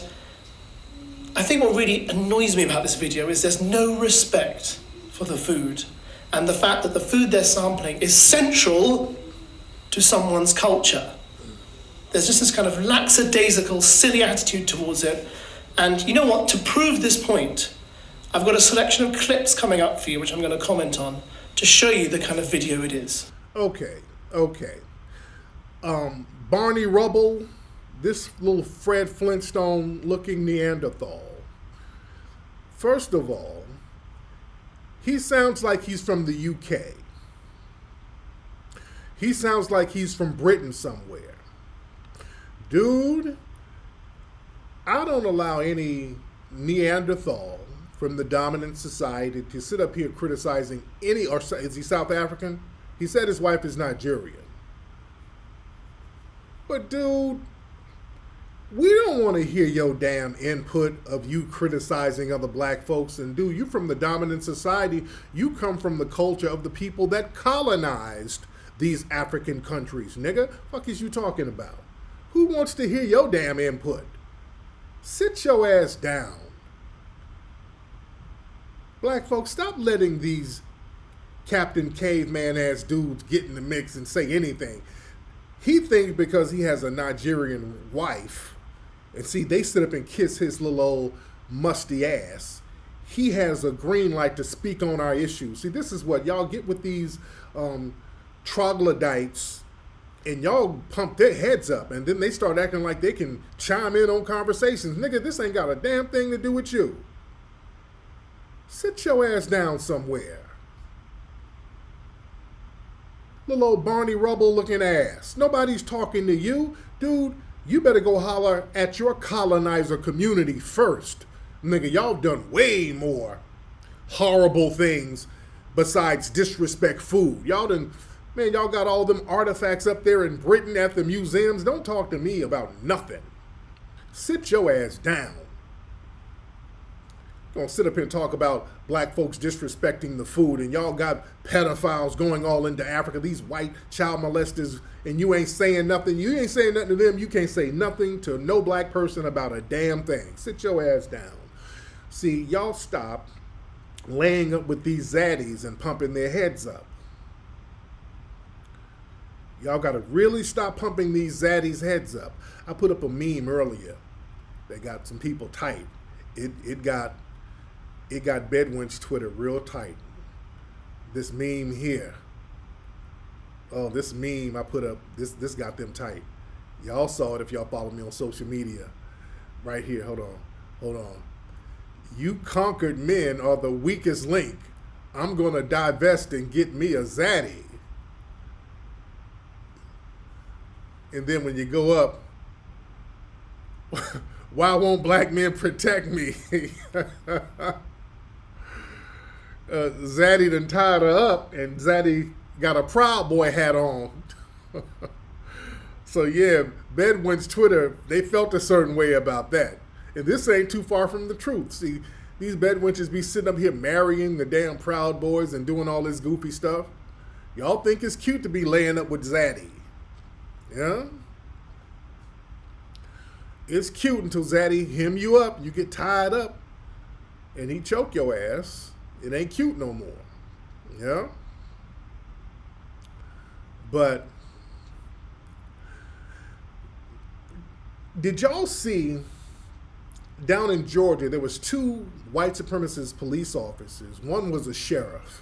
I think what really annoys me about this video is there's no respect for the food, and the fact that the food they're sampling is central to someone's culture. There's just this kind of lackadaisical, silly attitude towards it. And you know what? To prove this point, I've got a selection of clips coming up for you, which I'm going to comment on, to show you the kind of video it is. Okay. Barney Rubble, this little Fred Flintstone looking Neanderthal. First of all, he sounds like he's from the UK. He sounds like he's from Britain somewhere. Dude, I don't allow any Neanderthal from the dominant society to sit up here criticizing any, or is he South African? He said his wife is Nigerian. But dude, we don't want to hear your damn input of you criticizing other black folks. And dude, you from the dominant society, you come from the culture of the people that colonized these African countries, nigga. Fuck is you talking about? Who wants to hear your damn input? Sit your ass down. Black folks, stop letting these Captain Caveman ass dudes get in the mix and say anything. He thinks because he has a Nigerian wife, and see, they sit up and kiss his little old musty ass, he has a green light to speak on our issues. See, this is what y'all get with these troglodytes, and y'all pump their heads up, and then they start acting like they can chime in on conversations. Nigga, this ain't got a damn thing to do with you. Sit your ass down somewhere. Little old Barney Rubble looking ass. Nobody's talking to you. Dude, you better go holler at your colonizer community first. Nigga, y'all done way more horrible things besides disrespect food. Y'all got all them artifacts up there in Britain at the museums. Don't talk to me about nothing. Sit your ass down. Gonna sit up here and talk about black folks disrespecting the food, and y'all got pedophiles going all into Africa, these white child molesters, and you ain't saying nothing. You ain't saying nothing to them. You can't say nothing to no black person about a damn thing. Sit your ass down. See, y'all stop laying up with these zaddies and pumping their heads up. Y'all gotta really stop pumping these zaddies' heads up. I put up a meme earlier that got some people tight. It got Bedwin's Twitter real tight. This meme here. Oh, this meme I put up, this got them tight. Y'all saw it if y'all follow me on social media. Right here, hold on. You conquered men are the weakest link. I'm gonna divest and get me a zaddy. And then when you go up, why won't black men protect me? Zaddy done tied her up, and Zaddy got a Proud Boy hat on. So yeah, Bedwin's Twitter, they felt a certain way about that. And this ain't too far from the truth. See, these Bedwinches be sitting up here marrying the damn Proud Boys and doing all this goofy stuff. Y'all think it's cute to be laying up with Zaddy. Yeah? It's cute until Zaddy hem you up, you get tied up, and he choke your ass. It ain't cute no more. Yeah? But did y'all see down in Georgia, there was 2 white supremacist police officers. One was a sheriff.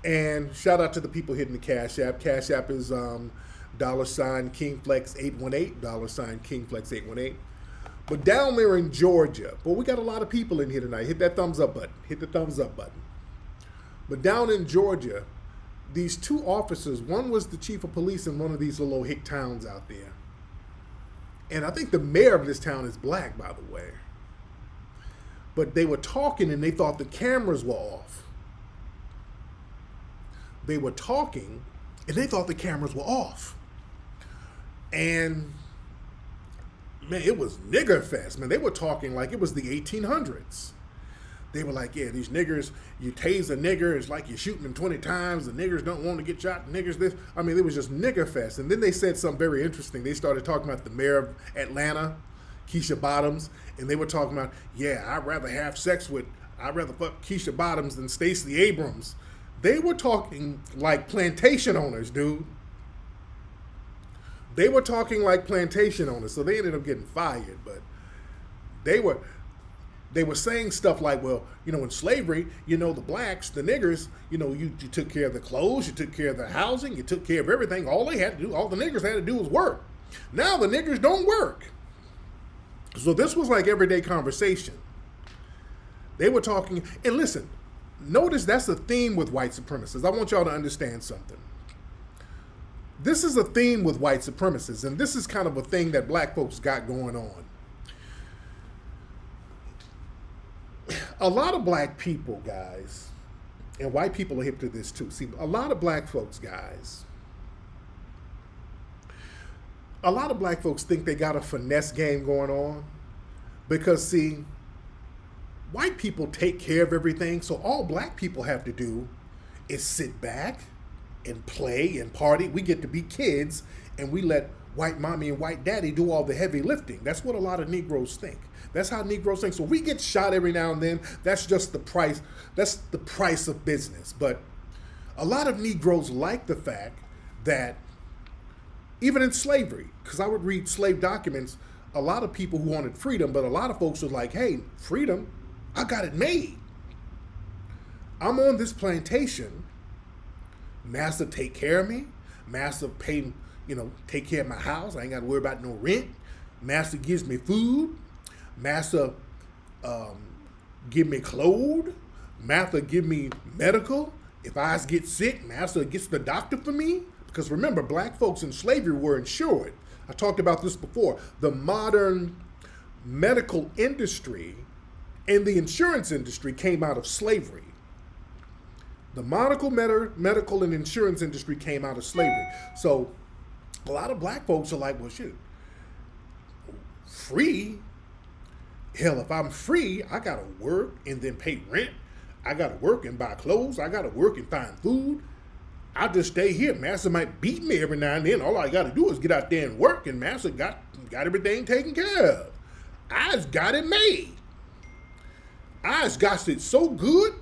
And shout out to the people hitting the Cash App. Cash App is $KingFlex818, $KingFlex818. But down there in Georgia, well, we got a lot of people in here tonight. Hit that thumbs up button. Hit the thumbs up button. But down in Georgia, these two officers, one was the chief of police in one of these little hick towns out there. And I think the mayor of this town is black, by the way. But they were talking and they thought the cameras were off. They were talking and they thought the cameras were off. And man, it was nigger fest, man. They were talking like it was the 1800s. They were like, yeah, these niggers, you tase a nigger, it's like you're shooting them 20 times. The niggers don't want to get shot. Niggers this. I mean, it was just nigger fest. And then they said something very interesting. They started talking about the mayor of Atlanta, Keisha Bottoms, and they were talking about, yeah, I'd rather fuck Keisha Bottoms than Stacey Abrams. They were talking like plantation owners, dude. They were talking like plantation owners, so they ended up getting fired. But they were saying stuff like, well, in slavery, the blacks, the niggers, you took care of the clothes, you took care of the housing, you took care of everything. All the niggers had to do was work. Now the niggers don't work. So this was like everyday conversation. They were talking, and listen, notice that's a theme with white supremacists. I want y'all to understand something. This is a theme with white supremacists, and this is kind of a thing that black folks got going on. A lot of black people, guys, and white people are hip to this too. See, a lot of black folks, guys, a lot of black folks think they got a finesse game going on because, see, white people take care of everything, so all black people have to do is sit back and play and party. We get to be kids, and we let white mommy and white daddy do all the heavy lifting. That's what a lot of Negroes think. That's how Negroes think. So we get shot every now and then. That's just the price. That's the price of business. But a lot of Negroes like the fact that even in slavery, because I would read slave documents, a lot of people who wanted freedom, but a lot of folks were like, hey, freedom, I got it made. I'm on this plantation. Master take care of me. Master pay, take care of my house. I ain't got to worry about no rent. Master gives me food. Master give me clothes. Master give me medical. If I get sick, Master gets the doctor for me. Because remember, black folks in slavery were insured. I talked about this before. The modern medical industry and the insurance industry came out of slavery. The medical and insurance industry came out of slavery. So a lot of black folks are like, well, shit, free? Hell, if I'm free, I gotta work and then pay rent. I gotta work and buy clothes. I gotta work and find food. I just stay here. Master might beat me every now and then. All I gotta do is get out there and work, and Master got everything taken care of. I's got it made. I's got it so good.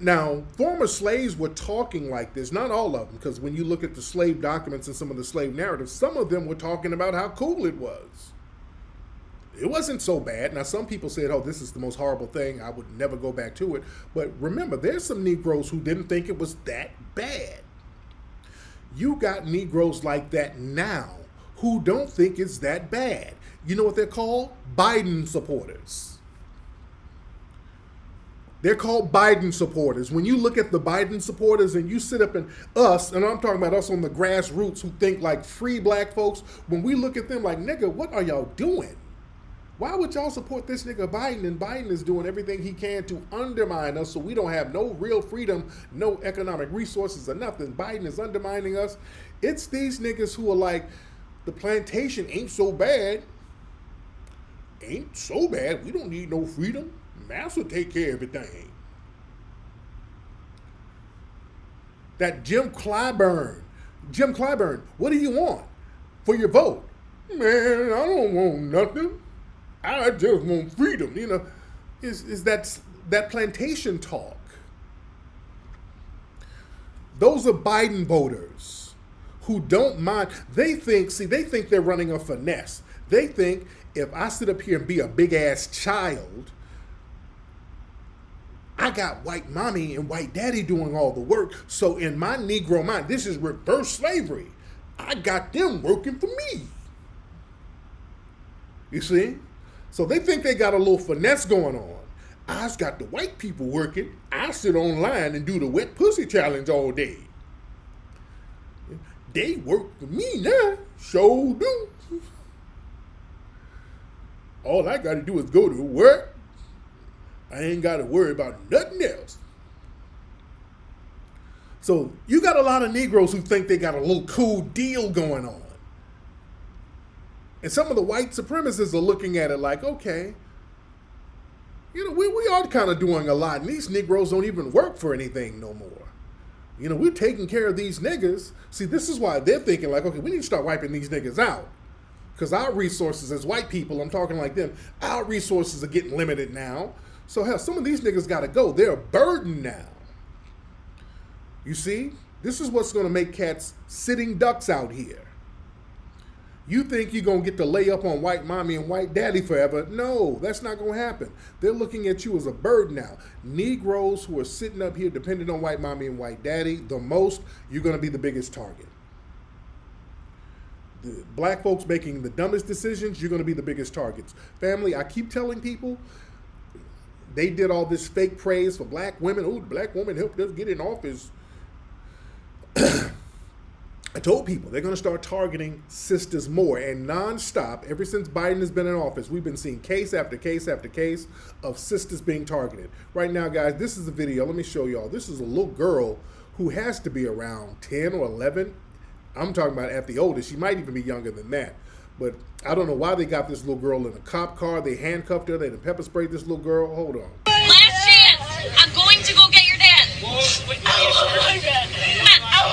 Now, former slaves were talking like this, not all of them, because when you look at the slave documents and some of the slave narratives, some of them were talking about how cool it was. It wasn't so bad. Now, some people said, oh, this is the most horrible thing. I would never go back to it. But remember, there's some Negroes who didn't think it was that bad. You got Negroes like that now who don't think it's that bad. You know what they're called? Biden supporters. They're called Biden supporters. When you look at the Biden supporters and you sit up and us, and I'm talking about us on the grassroots who think like free black folks, when we look at them like, nigga, what are y'all doing? Why would y'all support this nigga Biden? And Biden is doing everything he can to undermine us so we don't have no real freedom, no economic resources or nothing. Biden is undermining us. It's these niggas who are like, the plantation ain't so bad. Ain't so bad. We don't need no freedom. Master take care of everything. That Jim Clyburn, what do you want for your vote? Man, I don't want nothing. I just want freedom. Is that plantation talk. Those are Biden voters who don't mind. They think they're running a finesse. They think if I sit up here and be a big ass child, I got white mommy and white daddy doing all the work. So in my Negro mind, this is reverse slavery. I got them working for me. You see? So they think they got a little finesse going on. I's got the white people working. I sit online and do the wet pussy challenge all day. They work for me now. Sure do. All I got to do is go to work. I ain't got to worry about nothing else. So you got a lot of Negroes who think they got a little cool deal going on. And some of the white supremacists are looking at it like, okay, you know, we are kind of doing a lot, and these Negroes don't even work for anything no more. You know, we're taking care of these niggas. See, this is why they're thinking like, okay, we need to start wiping these niggas out. Because our resources as white people, I'm talking like them, our resources are getting limited now. So hell, some of these niggas got to go. They're a burden now. You see, this is what's going to make cats sitting ducks out here. You think you're going to get to lay up on white mommy and white daddy forever. No, that's not going to happen. They're looking at you as a burden now. Negroes who are sitting up here depending on white mommy and white daddy the most, you're going to be the biggest target. The black folks making the dumbest decisions, you're going to be the biggest targets. Family, I keep telling people, they did all this fake praise for black women. Oh, the black woman helped us get in office. I told people they're going to start targeting sisters more, and nonstop, ever since Biden has been in office, we've been seeing case after case after case of sisters being targeted. Right now, guys, this is a video. Let me show y'all. This is a little girl who has to be around 10 or 11. I'm talking about at the oldest. She might even be younger than that. But I don't know why they got this little girl in a cop car. They handcuffed her. They pepper sprayed this little girl. Hold on. Last chance. I'm going to go get your dad. Come on. I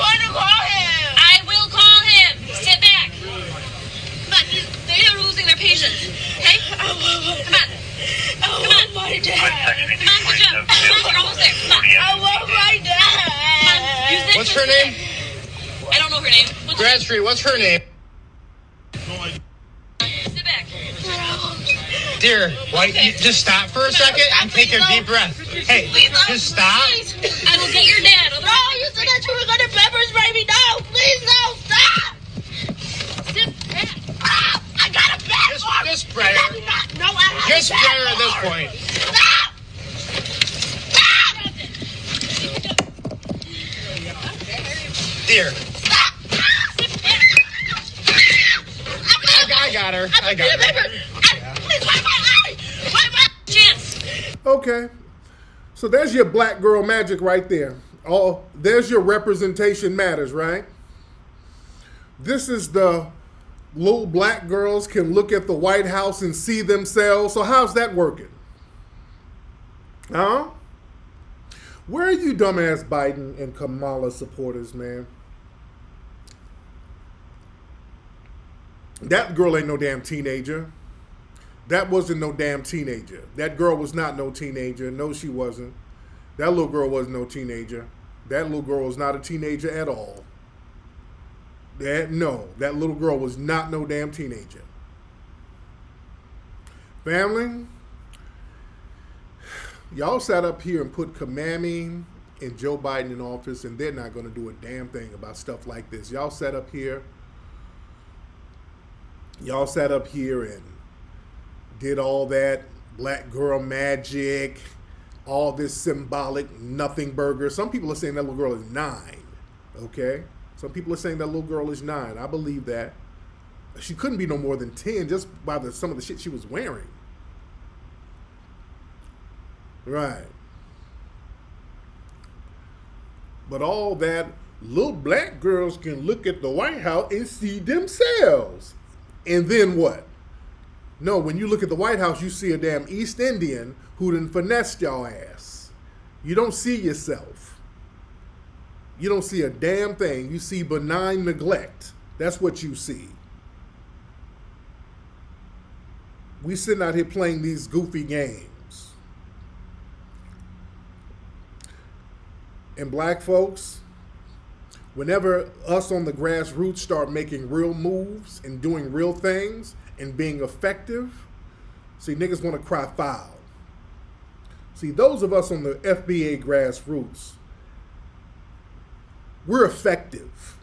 want to call him. I will call him. Sit back. Come on. They are losing their patience. Okay? Come on. Come on. My dad. Come on, good job. Come on, you're almost there. Come on. I want my dad. Come on. Use this. What's her name? I don't know her name. Grassroots. What's her name? Sit back. Dear, why you just stop for a second and take a deep breath. Hey, just stop. Please. I will get your dad. No, you said that you were going to pepper spray me. No, please, no, stop. Sit back. Ah, I got a bad arm. Just spray her. No, I have Just a spray bad her at this arm. point. Stop. Stop. Dear, Stop. I got her. I got her. Please wipe my eye. Wipe my Chance. Okay. So there's your black girl magic right there. Oh, there's your representation matters, right? This is the little black girls can look at the White House and see themselves. So how's that working? Huh? Where are you dumbass Biden and Kamala supporters, man? That girl ain't no damn teenager. That wasn't no damn teenager. That girl was not no teenager. No, she wasn't. That little girl wasn't no teenager. That little girl was not a teenager at all. That little girl was not no damn teenager. Family, y'all sat up here and put Kamami and Joe Biden in office, and they're not going to do a damn thing about stuff like this. Y'all sat up here and did all that black girl magic, all this symbolic nothing burger. Some people are saying that little girl is 9, okay? Some people are saying that little girl is 9. I believe that. She couldn't be no more than 10 just by some of the shit she was wearing. Right. But all that, little black girls can look at the White House and see themselves. And then what? No, when you look at the White House, you see a damn East Indian who done finessed y'all ass. You don't see yourself. You don't see a damn thing. You see benign neglect. That's what you see. We sitting out here playing these goofy games. And black folks, whenever us on the grassroots start making real moves and doing real things and being effective, see, niggas want to cry foul. See, those of us on the FBA Grassroots, we're effective.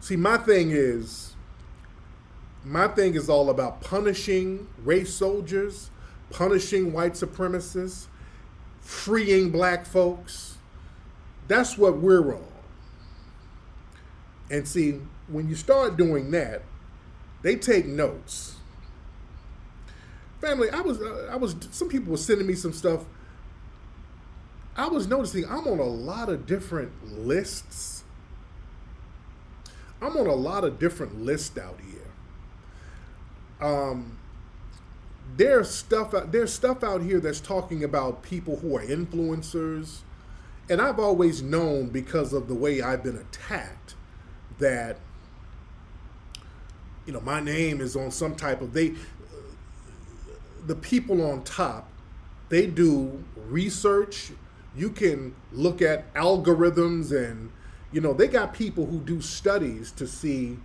See, my thing is all about punishing race soldiers, punishing white supremacists, freeing black folks. That's what we're on. And see, when you start doing that, they take notes. Family, some people were sending me some stuff. I was noticing I'm on a lot of different lists. I'm on a lot of different lists out here. There's stuff out here that's talking about people who are influencers. And I've always known, because of the way I've been attacked, that, you know, my name is on some type of, the people on top, they do research. You can look at algorithms and, you know, they got people who do studies to see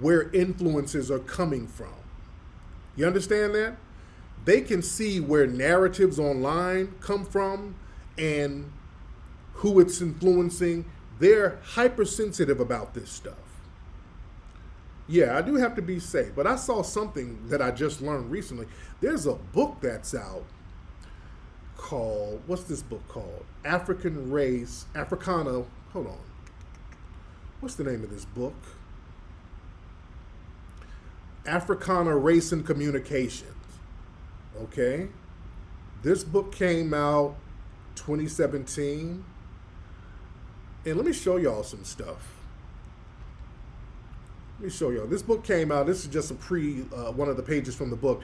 where influences are coming from. You understand that? They can see where narratives online come from and who it's influencing. They're hypersensitive about this stuff. Yeah, I do have to be safe, but I saw something that I just learned recently. There's a book that's out called, what's this book called? Africana, hold on. What's the name of this book? Africana Race and Communications. Okay. This book came out 2017. And let me show y'all some stuff. Let me show y'all. This book came out. This is just a one of the pages from the book.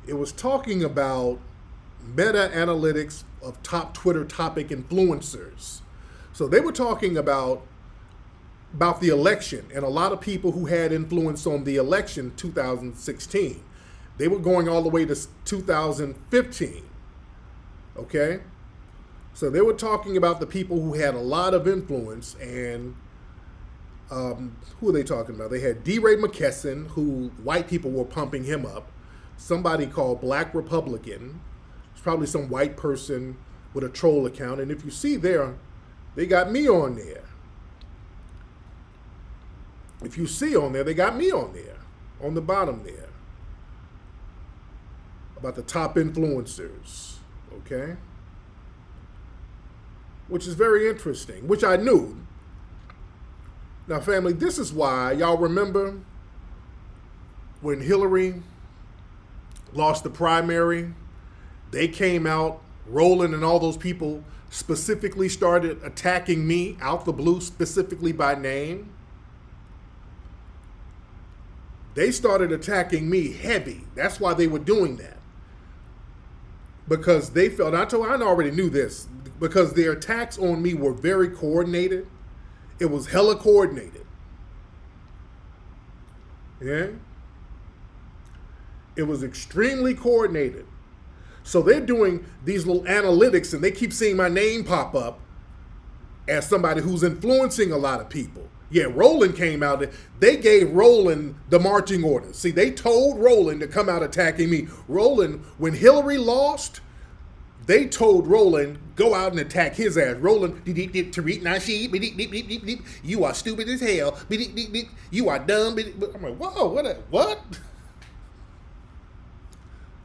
It was talking about meta-analytics of top Twitter topic influencers. So they were talking about the election and a lot of people who had influence on the election 2016. They were going all the way to 2015. Okay? So they were talking about the people who had a lot of influence, and who are they talking about? They had D. Ray McKesson, who white people were pumping him up. Somebody called Black Republican. It's probably some white person with a troll account. And if you see there, they got me on there. If you see on there, they got me on there, on the bottom there. About the top influencers, okay? Which is very interesting, which I knew. Now, family, this is why, y'all remember when Hillary lost the primary, they came out, Roland and all those people specifically started attacking me out the blue, specifically by name. They started attacking me heavy. That's why they were doing that. Because they felt, I already knew this, because their attacks on me were very coordinated. It was hella coordinated. Yeah? It was extremely coordinated. So they're doing these little analytics and they keep seeing my name pop up as somebody who's influencing a lot of people. Yeah, Roland came out. They gave Roland the marching orders. See, they told Roland to come out attacking me. Roland, when Hillary lost, they told Roland, go out and attack his ass. Roland, Tariq Nasheed, you are stupid as hell. You are dumb. I'm like, whoa, what?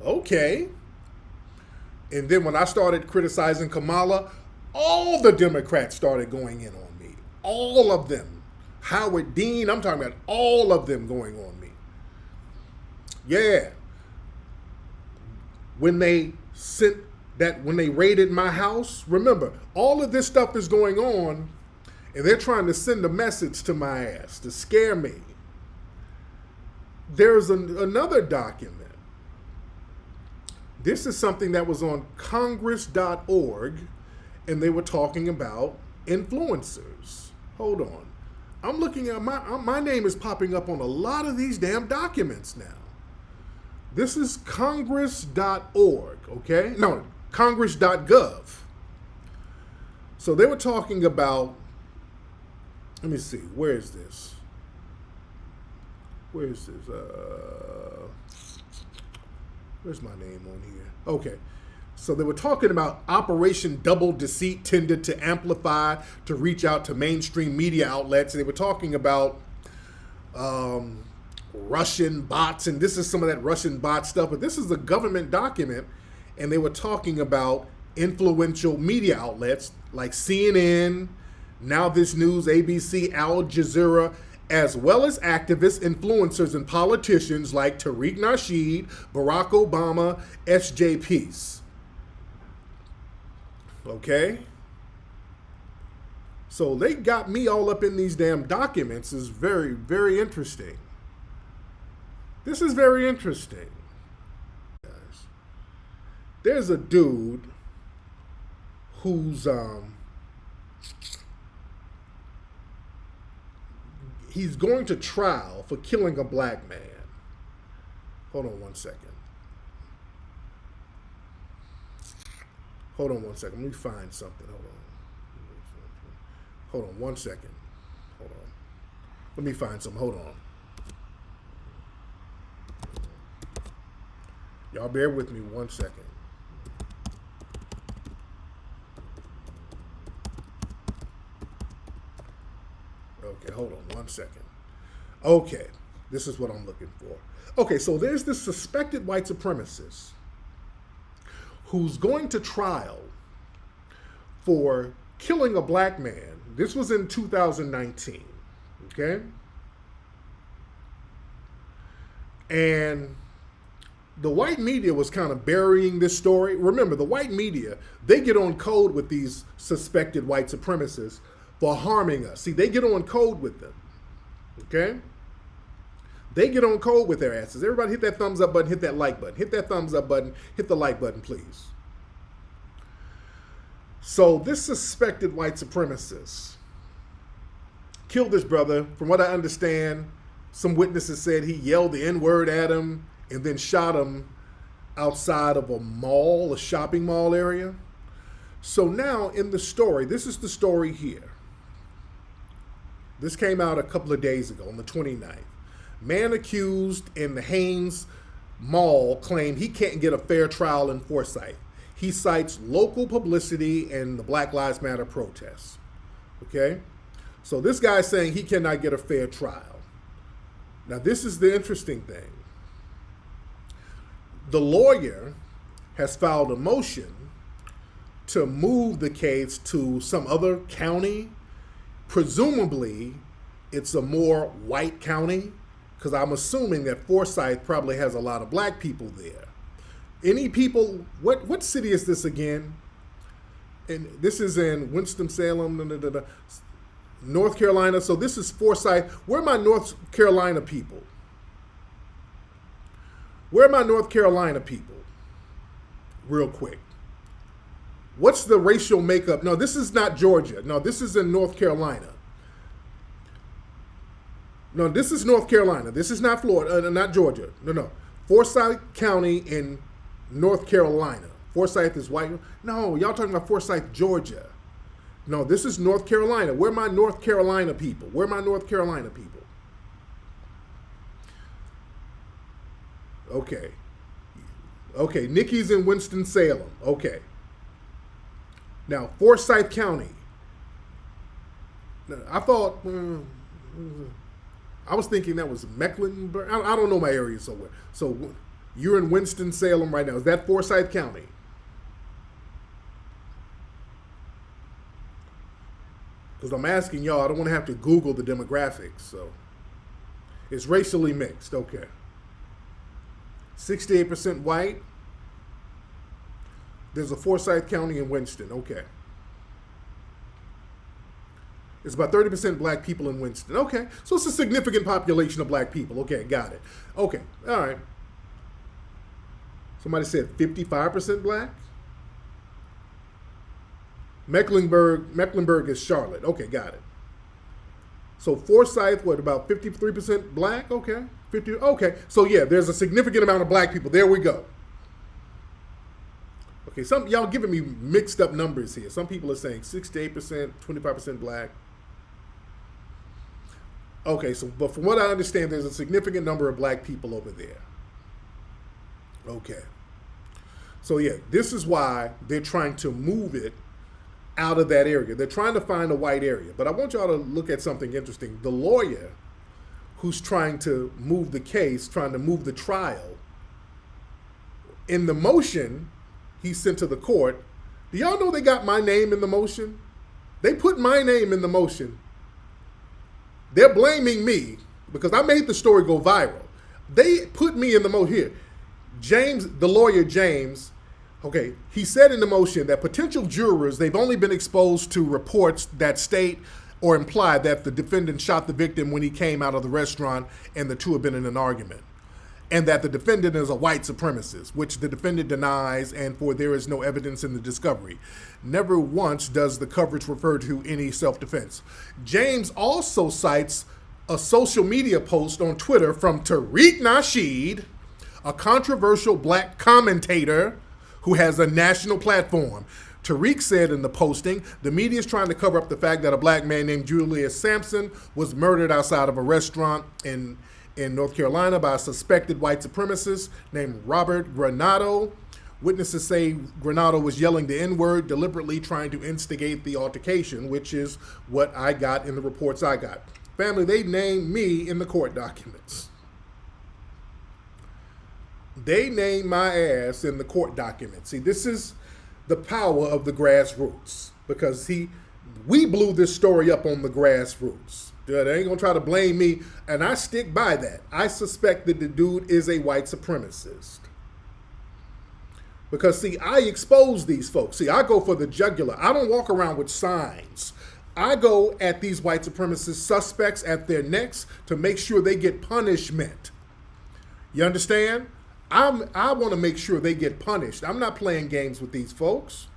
Okay. And then when I started criticizing Kamala, all the Democrats started going in on me. All of them. Howard Dean, I'm talking about all of them going on me. Yeah. When they raided my house, remember, all of this stuff is going on, and they're trying to send a message to my ass to scare me. There's another document. This is something that was on congress.org, and they were talking about influencers. Hold on. I'm looking at my name is popping up on a lot of these damn documents now. This is congress.org, okay? No, congress.gov. So they were talking about, let me see, where is this? Where's my name on here? Okay. So they were talking about Operation Double Deceit tended to amplify to reach out to mainstream media outlets. They were talking about Russian bots, and this is some of that Russian bot stuff, but this is a government document, and they were talking about influential media outlets like CNN, Now This News, ABC, Al Jazeera, as well as activists, influencers, and politicians like Tariq Nasheed, Barack Obama, S.J. Peace. Okay? So they got me all up in these damn documents. Is very, very interesting. This is very interesting. There's a dude who's he's going to trial for killing a black man. Hold on one second. Hold on one second. Let me find something. Hold on one second. Hold on. Let me find some. Hold on. Y'all bear with me one second. Okay, hold on one second. Okay, this is what I'm looking for. Okay, so there's this suspected white supremacist who's going to trial for killing a black man. This was in 2019, okay? And the white media was kind of burying this story. Remember, the white media, they get on code with these suspected white supremacists for harming us. See, they get on code with them, okay? They get on code with their asses. Everybody hit that thumbs up button, hit that like button. Hit that thumbs up button, hit the like button, please. So this suspected white supremacist killed this brother. From what I understand, some witnesses said he yelled the N-word at him and then shot him outside of a mall, a shopping mall area. So now in the story, this is the story here. This came out a couple of days ago on the 29th. Man accused in the Haynes Mall claimed he can't get a fair trial in Forsyth. He cites local publicity and the Black Lives Matter protests. Okay? So this guy's saying he cannot get a fair trial. Now this is the interesting thing. The lawyer has filed a motion to move the case to some other county. Presumably, it's a more white county, because I'm assuming that Forsyth probably has a lot of black people there. Any people, what city is this again? And this is in Winston-Salem, North Carolina. So this is Forsyth. Where are my North Carolina people? Where are my North Carolina people? Real quick. What's the racial makeup? No, this is not Georgia. No, this is in North Carolina. No, this is North Carolina. This is not Florida, not Georgia. No. Forsyth County in North Carolina. Forsyth is white. No, y'all talking about Forsyth, Georgia. No, this is North Carolina. Where are my North Carolina people? Where are my North Carolina people? Okay. Okay, Nikki's in Winston-Salem. Okay. Now, Forsyth County. Now, I thought, I was thinking that was Mecklenburg. I don't know my area so well. So you're in Winston-Salem right now. Is that Forsyth County? Because I'm asking y'all, I don't want to have to Google the demographics. So it's racially mixed. Okay. 68% white. There's a Forsyth County in Winston. Okay. It's about 30% black people in Winston. Okay. So it's a significant population of black people. Okay, got it. Okay. All right. Somebody said 55% black? Mecklenburg is Charlotte. Okay, got it. So Forsyth, what, about 53% black? Okay. 50. Okay. So yeah, there's a significant amount of black people. There we go. Okay, some y'all giving me mixed up numbers here. Some people are saying 68%, 25% black. Okay, so but from what I understand, there's a significant number of black people over there. Okay. So yeah, this is why they're trying to move it out of that area. They're trying to find a white area. But I want y'all to look at something interesting. The lawyer who's trying to move the case, trying to move the trial, in the motion he sent to the court, do y'all know they got my name in the motion? They put my name in the motion. They're blaming me because I made the story go viral. They put me in the motion. Here, James, the lawyer James, okay, he said in the motion that potential jurors, they've only been exposed to reports that state or imply that the defendant shot the victim when he came out of the restaurant and the two have been in an argument, and that the defendant is a white supremacist, which the defendant denies, and for there is no evidence in the discovery. Never once does the coverage refer to any self-defense. James also cites a social media post on Twitter from Tariq Nasheed, a controversial black commentator who has a national platform. Tariq said in the posting, the media is trying to cover up the fact that a black man named Julius Sampson was murdered outside of a restaurant in North Carolina by a suspected white supremacist named Robert Granado. Witnesses say Granado was yelling the N-word, deliberately trying to instigate the altercation, which is what I got in the reports I got. Family, they named me in the court documents. They named my ass in the court documents. See, this is the power of the grassroots, because we blew this story up on the grassroots. They ain't gonna try to blame me, and I stick by that. I suspect that the dude is a white supremacist. Because see, I expose these folks. See, I go for the jugular. I don't walk around with signs. I go at these white supremacist suspects at their necks to make sure they get punishment. You understand? I want to make sure they get punished. I'm not playing games with these folks.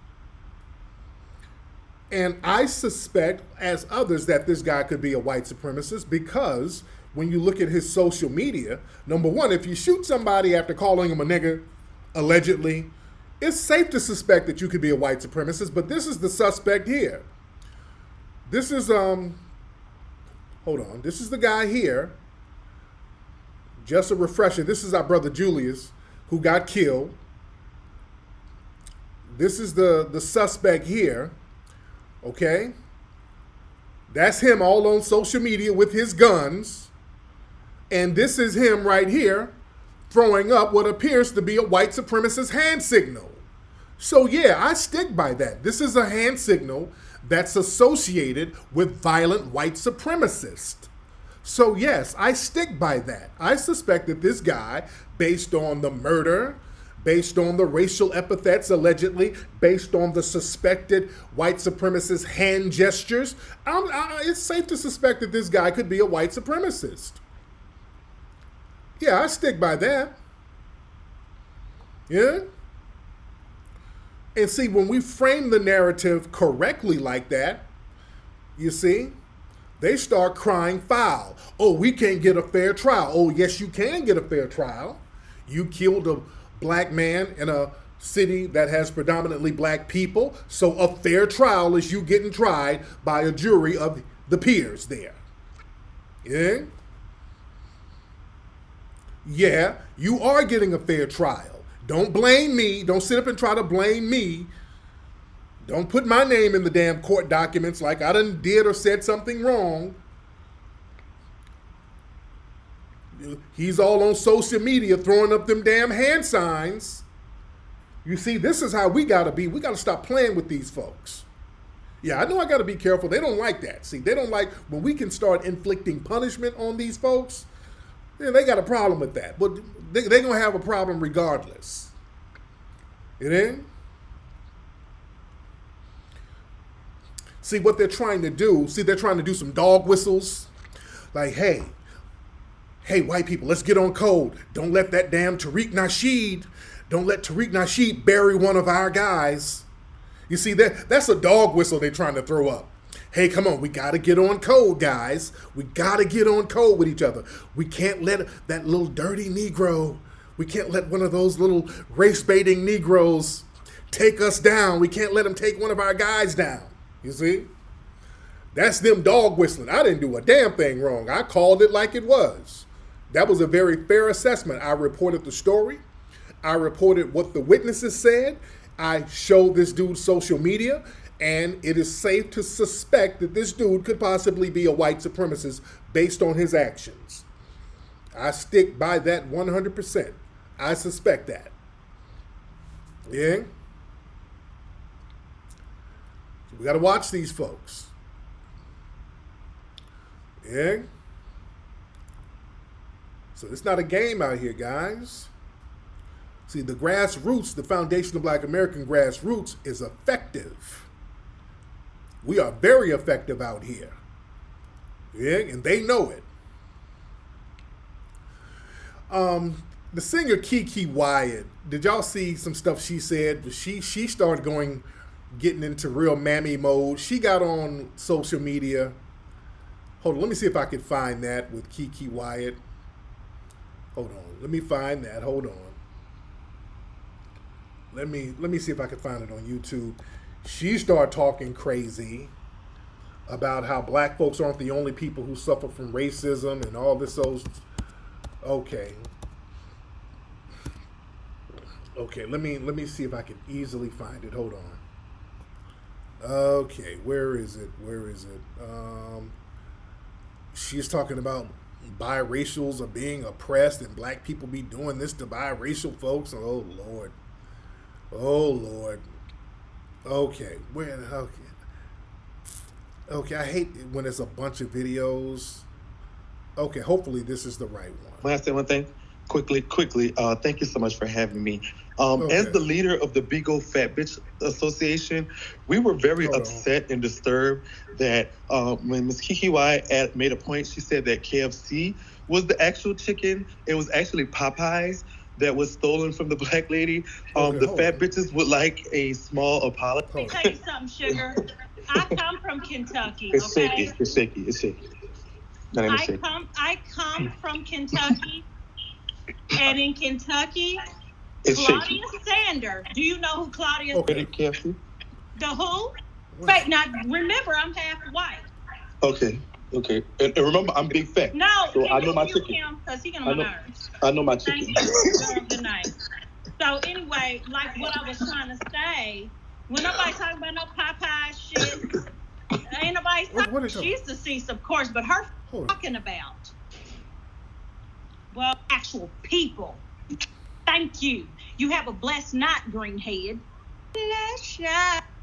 And I suspect, as others, that this guy could be a white supremacist, because when you look at his social media, number one, if you shoot somebody after calling him a nigger, allegedly, it's safe to suspect that you could be a white supremacist, but this is the suspect here. This is, hold on, this is the guy here. Just a refresher, this is our brother Julius, who got killed. This is the suspect here, okay? That's him all on social media with his guns. And this is him right here throwing up what appears to be a white supremacist hand signal. So yeah, I stick by that. This is a hand signal that's associated with violent white supremacists. So yes, I stick by that. I suspect that this guy, based on the murder, based on the racial epithets allegedly, based on the suspected white supremacist hand gestures, it's safe to suspect that this guy could be a white supremacist. Yeah, I stick by that. Yeah? And see, when we frame the narrative correctly like that, you see, they start crying foul. Oh, we can't get a fair trial. Oh, yes, you can get a fair trial. You killed a black man in a city that has predominantly black people, so a fair trial is you getting tried by a jury of the peers there. Yeah? Yeah, you are getting a fair trial. Don't blame me. Don't sit up and try to blame me. Don't put my name in the damn court documents like I done did or said something wrong. He's all on social media throwing up them damn hand signs. You see, this is how we gotta be. We gotta stop playing with these folks. Yeah, I know I gotta be careful. They don't like that. See, they don't like when we can start inflicting punishment on these folks. Yeah, they got a problem with that. But they're gonna have a problem regardless. You know? See what they're trying to do. See, they're trying to do some dog whistles. Like, hey, white people, let's get on code. Don't let that damn Tariq Nasheed bury one of our guys. You see, that's a dog whistle they're trying to throw up. Hey, come on, we got to get on code, guys. We got to get on code with each other. We can't let that little dirty Negro, we can't let one of those little race-baiting Negroes take us down. We can't let him take one of our guys down. You see? That's them dog whistling. I didn't do a damn thing wrong. I called it like it was. That was a very fair assessment. I reported the story. I reported what the witnesses said. I showed this dude's social media, and it is safe to suspect that this dude could possibly be a white supremacist based on his actions. I stick by that 100%. I suspect that. Yeah? So we got to watch these folks. Yeah? So it's not a game out here, guys. See, the grassroots, the foundation of Black American grassroots is effective. We are very effective out here. Yeah, and they know it. The singer Kiki Wyatt, did y'all see some stuff she said? She started getting into real mammy mode. She got on social media. Hold on, let me see if I can find that with Kiki Wyatt. Hold on, let me find that. Hold on. Let me see if I can find it on YouTube. She started talking crazy about how black folks aren't the only people who suffer from racism and all this. Okay, let me see if I can easily find it. Hold on. Okay, where is it? She's talking about biracials are being oppressed and black people be doing this to biracial folks. Oh Lord. Okay, okay, I hate it when it's a bunch of videos. Okay, hopefully this is the right one. May I say one thing? Quickly. Thank you so much for having me. Okay. As the leader of the Big Old Fat Bitch Association, we were very upset and disturbed that when Ms. Kiki Wyatt made a point, she said that KFC was the actual chicken. It was actually Popeyes that was stolen from the black lady. The fat bitches would like a small apology. Let me tell you something, sugar. I come from Kentucky. It's okay? shaky. It's shaky. My name is shaky. I come from Kentucky, and in Kentucky, It's Claudia shaky. Sander. Do you know who Claudia? Okay, KFC. The who? Wait, now remember, I'm half white. Okay. And remember, I'm big fat. No, so I know my you chicken. him because he get on my nerves. I know my chicken. Thank you. Girl, good night. So anyway, like what I was trying to say, when nobody talking about no Popeye shit, ain't nobody talking. She's deceased, of course, but her talking about, well, actual people. Thank you. You have a blessed night, greenhead.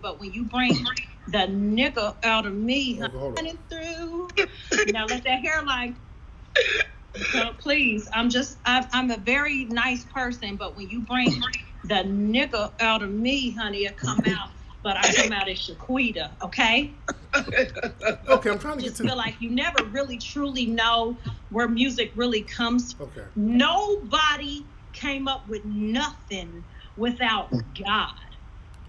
But when you bring the nigga out of me, running through, now let that hairline. So please, I'm a very nice person, but when you bring the nigga out of me, honey, it come out. But I come out as Shaquita, okay? Okay, I'm trying to just feel like you never really truly know where music really comes from. Okay. Nobody came up with nothing without God.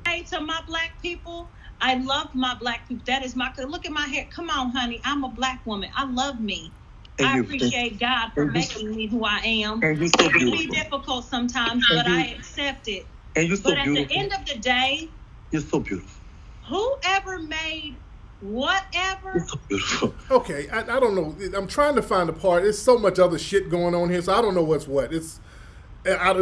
Hey, to my black people, I love my black people. That is my, look at my hair. Come on, honey. I'm a black woman. I love me. I appreciate God for making me who I am. And you're so it can be beautiful. difficult sometimes, but I accept it. And you're so but at beautiful. the end of the day, You're so beautiful. whoever made whatever. You're so beautiful. Okay, I don't know. I'm trying to find a part. There's so much other shit going on here, so I don't know what's what. There's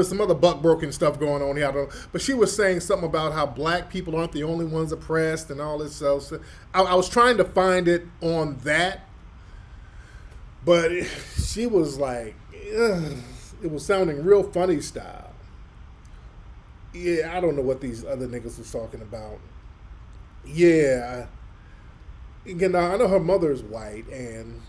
some other buck-broken stuff going on here. I don't know. But she was saying something about how black people aren't the only ones oppressed and all this stuff. So I was trying to find it on that, but she was like, it was sounding real funny style. Yeah, I don't know what these other niggas was talking about. Yeah. Again, I know her mother's white, and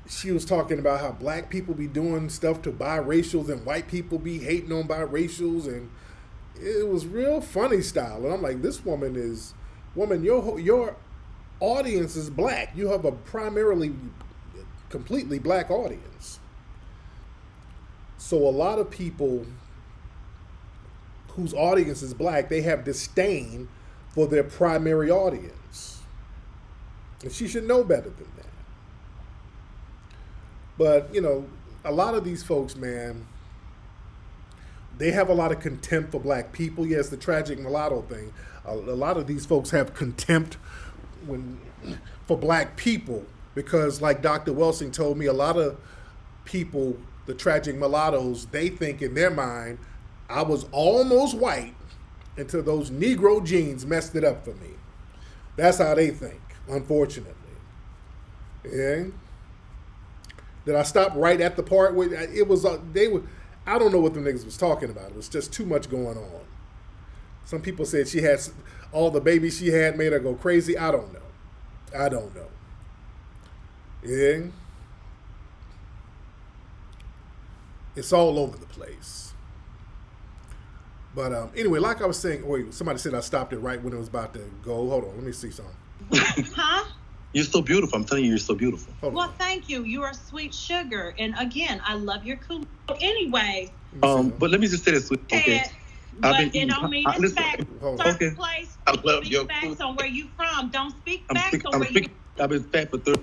she was talking about how black people be doing stuff to biracials and white people be hating on biracials, and it was real funny style. And I'm like, this woman, your audience is black. You have a primarily, completely black audience. So a lot of people whose audience is black, they have disdain for their primary audience. And she should know better than that. But, a lot of these folks, man, they have a lot of contempt for black people. Yes, the tragic mulatto thing. A lot of these folks have contempt for black people because, like Dr. Welsing told me, a lot of people the tragic mulattoes, they think in their mind, I was almost white until those Negro genes messed it up for me. That's how they think, unfortunately. Yeah. Did I stop right at the part where it was? They were. I don't know what the niggas was talking about. It was just too much going on. Some people said she had all the babies she had made her go crazy. I don't know. I don't know. Yeah. It's all over the place. But anyway, like I was saying, wait, somebody said I stopped it right when it was about to go. Hold on, let me see something. Huh? You're so beautiful. I'm telling you, you're so beautiful. Well, thank you. You are sweet sugar. And again, I love your cool. Anyway. But let me just say this. Okay. But it don't mean it's back. Okay. Place. I love your facts on where you from. Don't speak facts on where you. I've been fat for 30.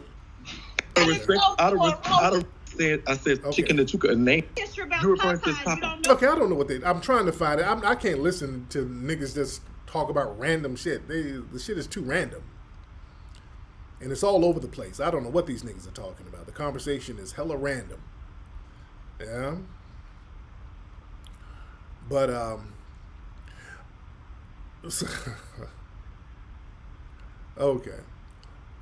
I said chicken that you could name. You referring to Papa. Okay, I don't know what they. I'm trying to find it. I can't listen to niggas just talk about random shit. The shit is too random, and it's all over the place. I don't know what these niggas are talking about. The conversation is hella random. Yeah. But okay.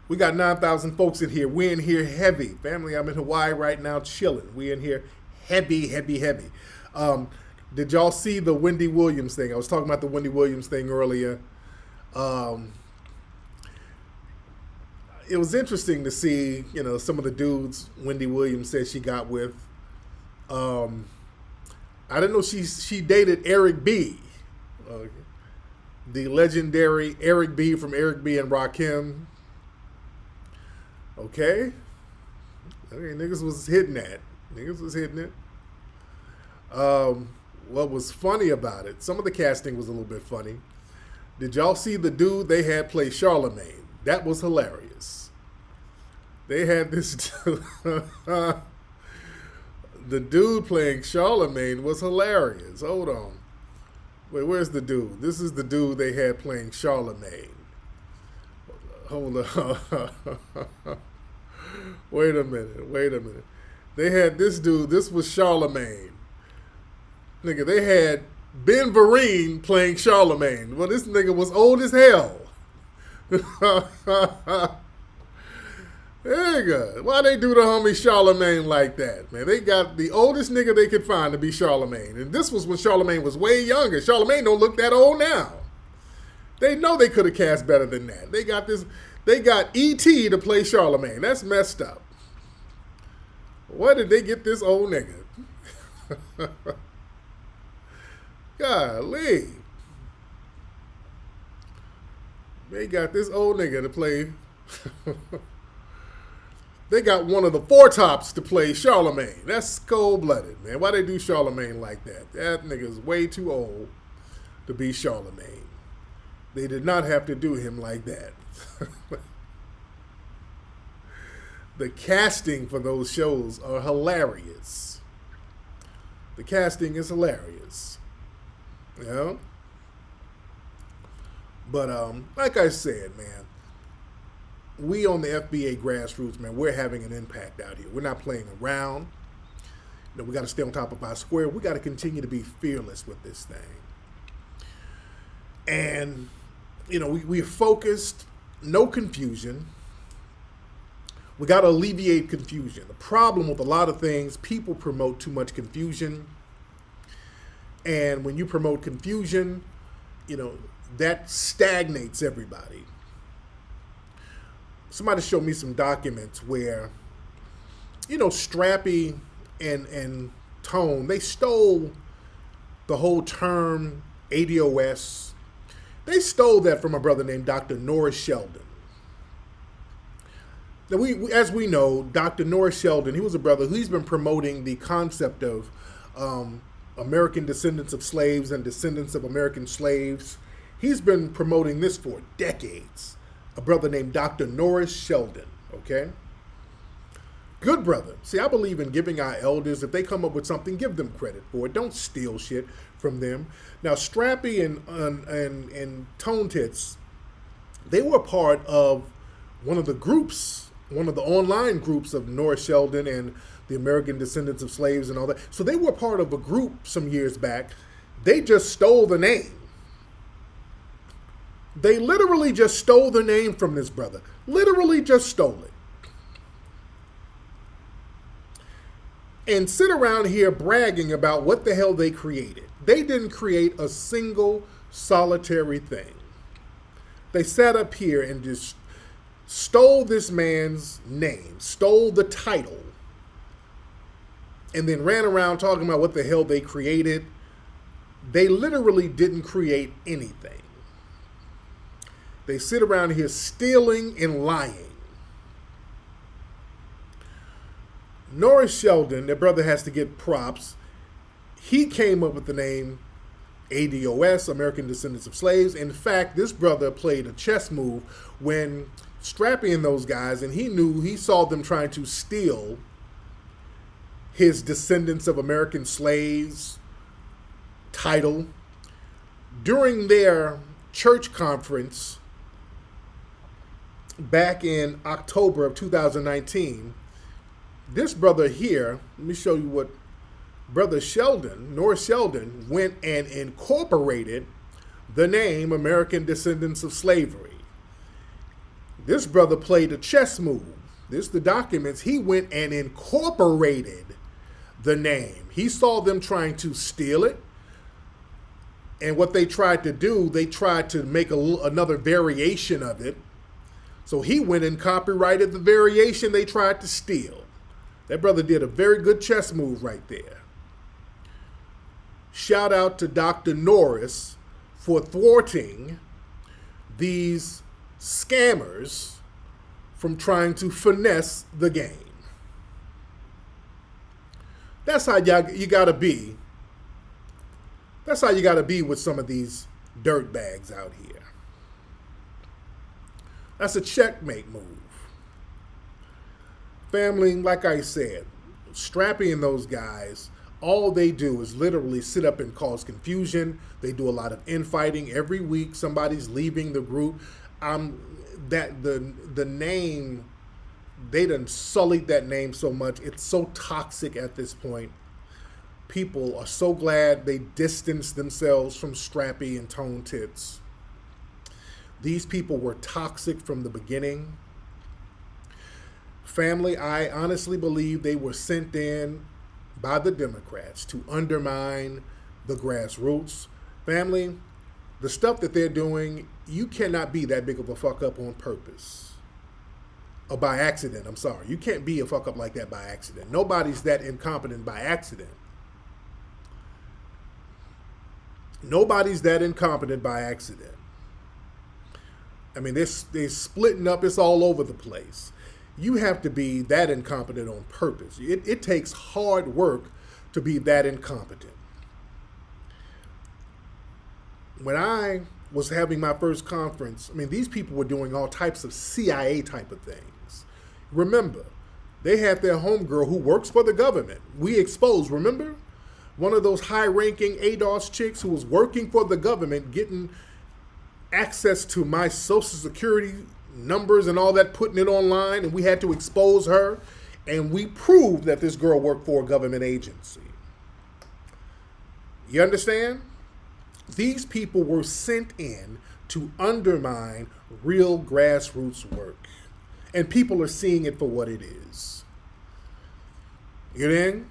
We got 9,000 folks in here. We're in here heavy. Family, I'm in Hawaii right now chilling. We in here heavy. Did y'all see the Wendy Williams thing? I was talking about the Wendy Williams thing earlier. It was interesting to see, some of the dudes Wendy Williams said she got with. I didn't know she dated Eric B. The legendary Eric B. from Eric B. and Rakim. Okay. Niggas was hitting that. Niggas was hitting it. What was funny about it, some of the casting was a little bit funny. Did y'all see the dude they had play Charlemagne? That was hilarious. They had this dude. The dude playing Charlemagne was hilarious. Hold on. Wait, where's the dude? This is the dude they had playing Charlemagne. Hold on. Wait a minute. They had this dude. This was Charlemagne. Nigga, they had Ben Vereen playing Charlemagne. Well, this nigga was old as hell. Nigga, why they do the homie Charlemagne like that, man? They got the oldest nigga they could find to be Charlemagne. And this was when Charlemagne was way younger. Charlemagne don't look that old now. They know they could have cast better than that. They got E.T. to play Charlemagne. That's messed up. Where did they get this old nigga? Golly. They got this old nigga to play. They got one of the Four Tops to play Charlemagne. That's cold-blooded, man. Why they do Charlemagne like that? That nigga's way too old to be Charlemagne. They did not have to do him like that. The casting for those shows are hilarious. The casting is hilarious. But like I said, man, we on the FBA Grassroots, man, we're having an impact out here. We're not playing around. We got to stay on top of our square. We got to continue to be fearless with this thing. And, we're focused, no confusion. We got to alleviate confusion. The problem with a lot of things, people promote too much confusion. And when you promote confusion, that stagnates everybody. Somebody showed me some documents where, Strappy and Tone, they stole the whole term ADOS. They stole that from a brother named Dr. Norris Sheldon. Now, as we know, Dr. Norris Sheldon, he was a brother who's been promoting the concept of American descendants of slaves and descendants of American slaves. He's been promoting this for decades. A brother named Dr. Norris Sheldon, okay? Good brother. See, I believe in giving our elders, if they come up with something, give them credit for it. Don't steal shit from them. Now, Strappy and Tone Tits, they were part of one of the groups, one of the online groups of Norris Sheldon and the American descendants of slaves and all that. So they were part of a group some years back. They just stole the name. They literally just stole the name from this brother. Literally just stole it. And sit around here bragging about what the hell they created. They didn't create a single solitary thing. They sat up here and just stole this man's name, stole the title, and then ran around talking about what the hell they created. They literally didn't create anything. They sit around here stealing and lying. Norris Sheldon, their brother, has to get props. He came up with the name ADOS, American Descendants of Slaves. In fact, this brother played a chess move when Strappy and those guys, and he saw them trying to steal his Descendants of American Slaves title. During their church conference back in October of 2019, this brother here, let me show you what Brother Sheldon, Norris Sheldon, went and incorporated the name American Descendants of Slavery. This brother played a chess move. This the documents. He went and incorporated the name. He saw them trying to steal it. And what they tried to do, they tried to make another variation of it. So he went and copyrighted the variation they tried to steal. That brother did a very good chess move right there. Shout out to Dr. Norris for thwarting these scammers from trying to finesse the game. That's how you gotta be. That's how you gotta be with some of these dirt bags out here. That's a checkmate move. Family, like I said, Strappy and those guys, all they do is literally sit up and cause confusion. They do a lot of infighting. Every week somebody's leaving the group. That the name, they done sullied that name so much. It's so toxic at this point. People are so glad they distanced themselves from Strappy and Tone Tits. These people were toxic from the beginning. Family, I honestly believe they were sent in by the Democrats to undermine the grassroots. Family, the stuff that they're doing, you cannot be that big of a fuck up on purpose. Or by accident, I'm sorry. You can't be a fuck up like that by accident. Nobody's that incompetent by accident. Nobody's that incompetent by accident. I mean, they're splitting up. It's all over the place. You have to be that incompetent on purpose. It takes hard work to be that incompetent. When I was having my first conference, I mean, these people were doing all types of CIA type of things. Remember, they had their homegirl who works for the government. We exposed, remember? One of those high-ranking ADOS chicks who was working for the government, getting access to my Social Security numbers and all that, putting it online, and we had to expose her, and we proved that this girl worked for a government agency. You understand? These people were sent in to undermine real grassroots work, and people are seeing it for what it is. You know?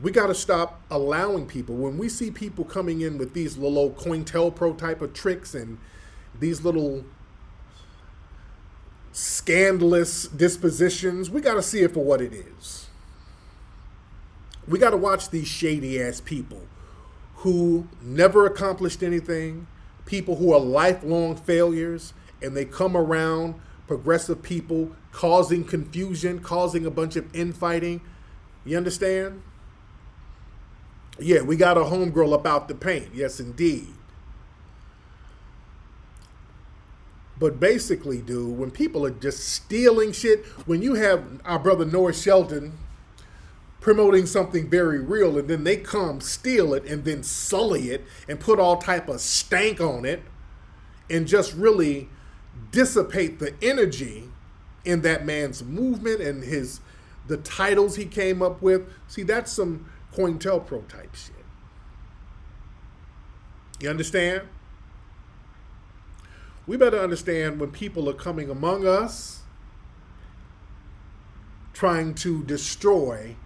We got to stop allowing people, when we see people coming in with these little old COINTELPRO type of tricks and these little scandalous dispositions, we got to see it for what it is. We got to watch these shady ass people who never accomplished anything, people who are lifelong failures, and they come around progressive people causing confusion, causing a bunch of infighting. You understand? Yeah, we got a homegirl up out the paint. Yes, indeed. But basically, dude, when people are just stealing shit, when you have our brother Norris Sheldon promoting something very real, and then they come steal it and then sully it and put all type of stank on it and just really dissipate the energy in that man's movement and the titles he came up with. See, that's some COINTELPRO type shit. You understand? We better understand when people are coming among us trying to destroy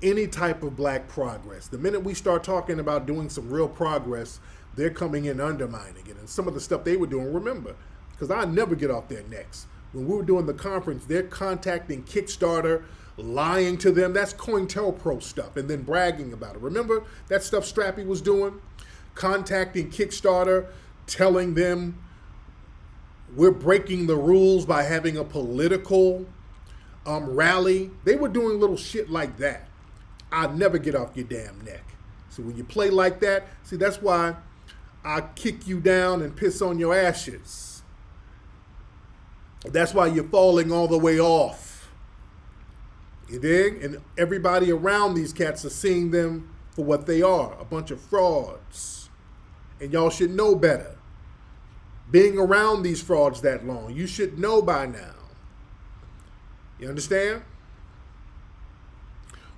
any type of black progress. The minute we start talking about doing some real progress, they're coming in undermining it. And some of the stuff they were doing, remember, because I never get off their necks. When we were doing the conference, they're contacting Kickstarter, lying to them. That's COINTELPRO stuff, and then bragging about it. Remember that stuff Strappy was doing? Contacting Kickstarter, telling them we're breaking the rules by having a political rally. They were doing little shit like that. I'd never get off your damn neck. So when you play like that, see, that's why I kick you down and piss on your ashes. That's why you're falling all the way off. You dig? And everybody around these cats are seeing them for what they are, a bunch of frauds. And y'all should know better. Being around these frauds that long, you should know by now. You understand?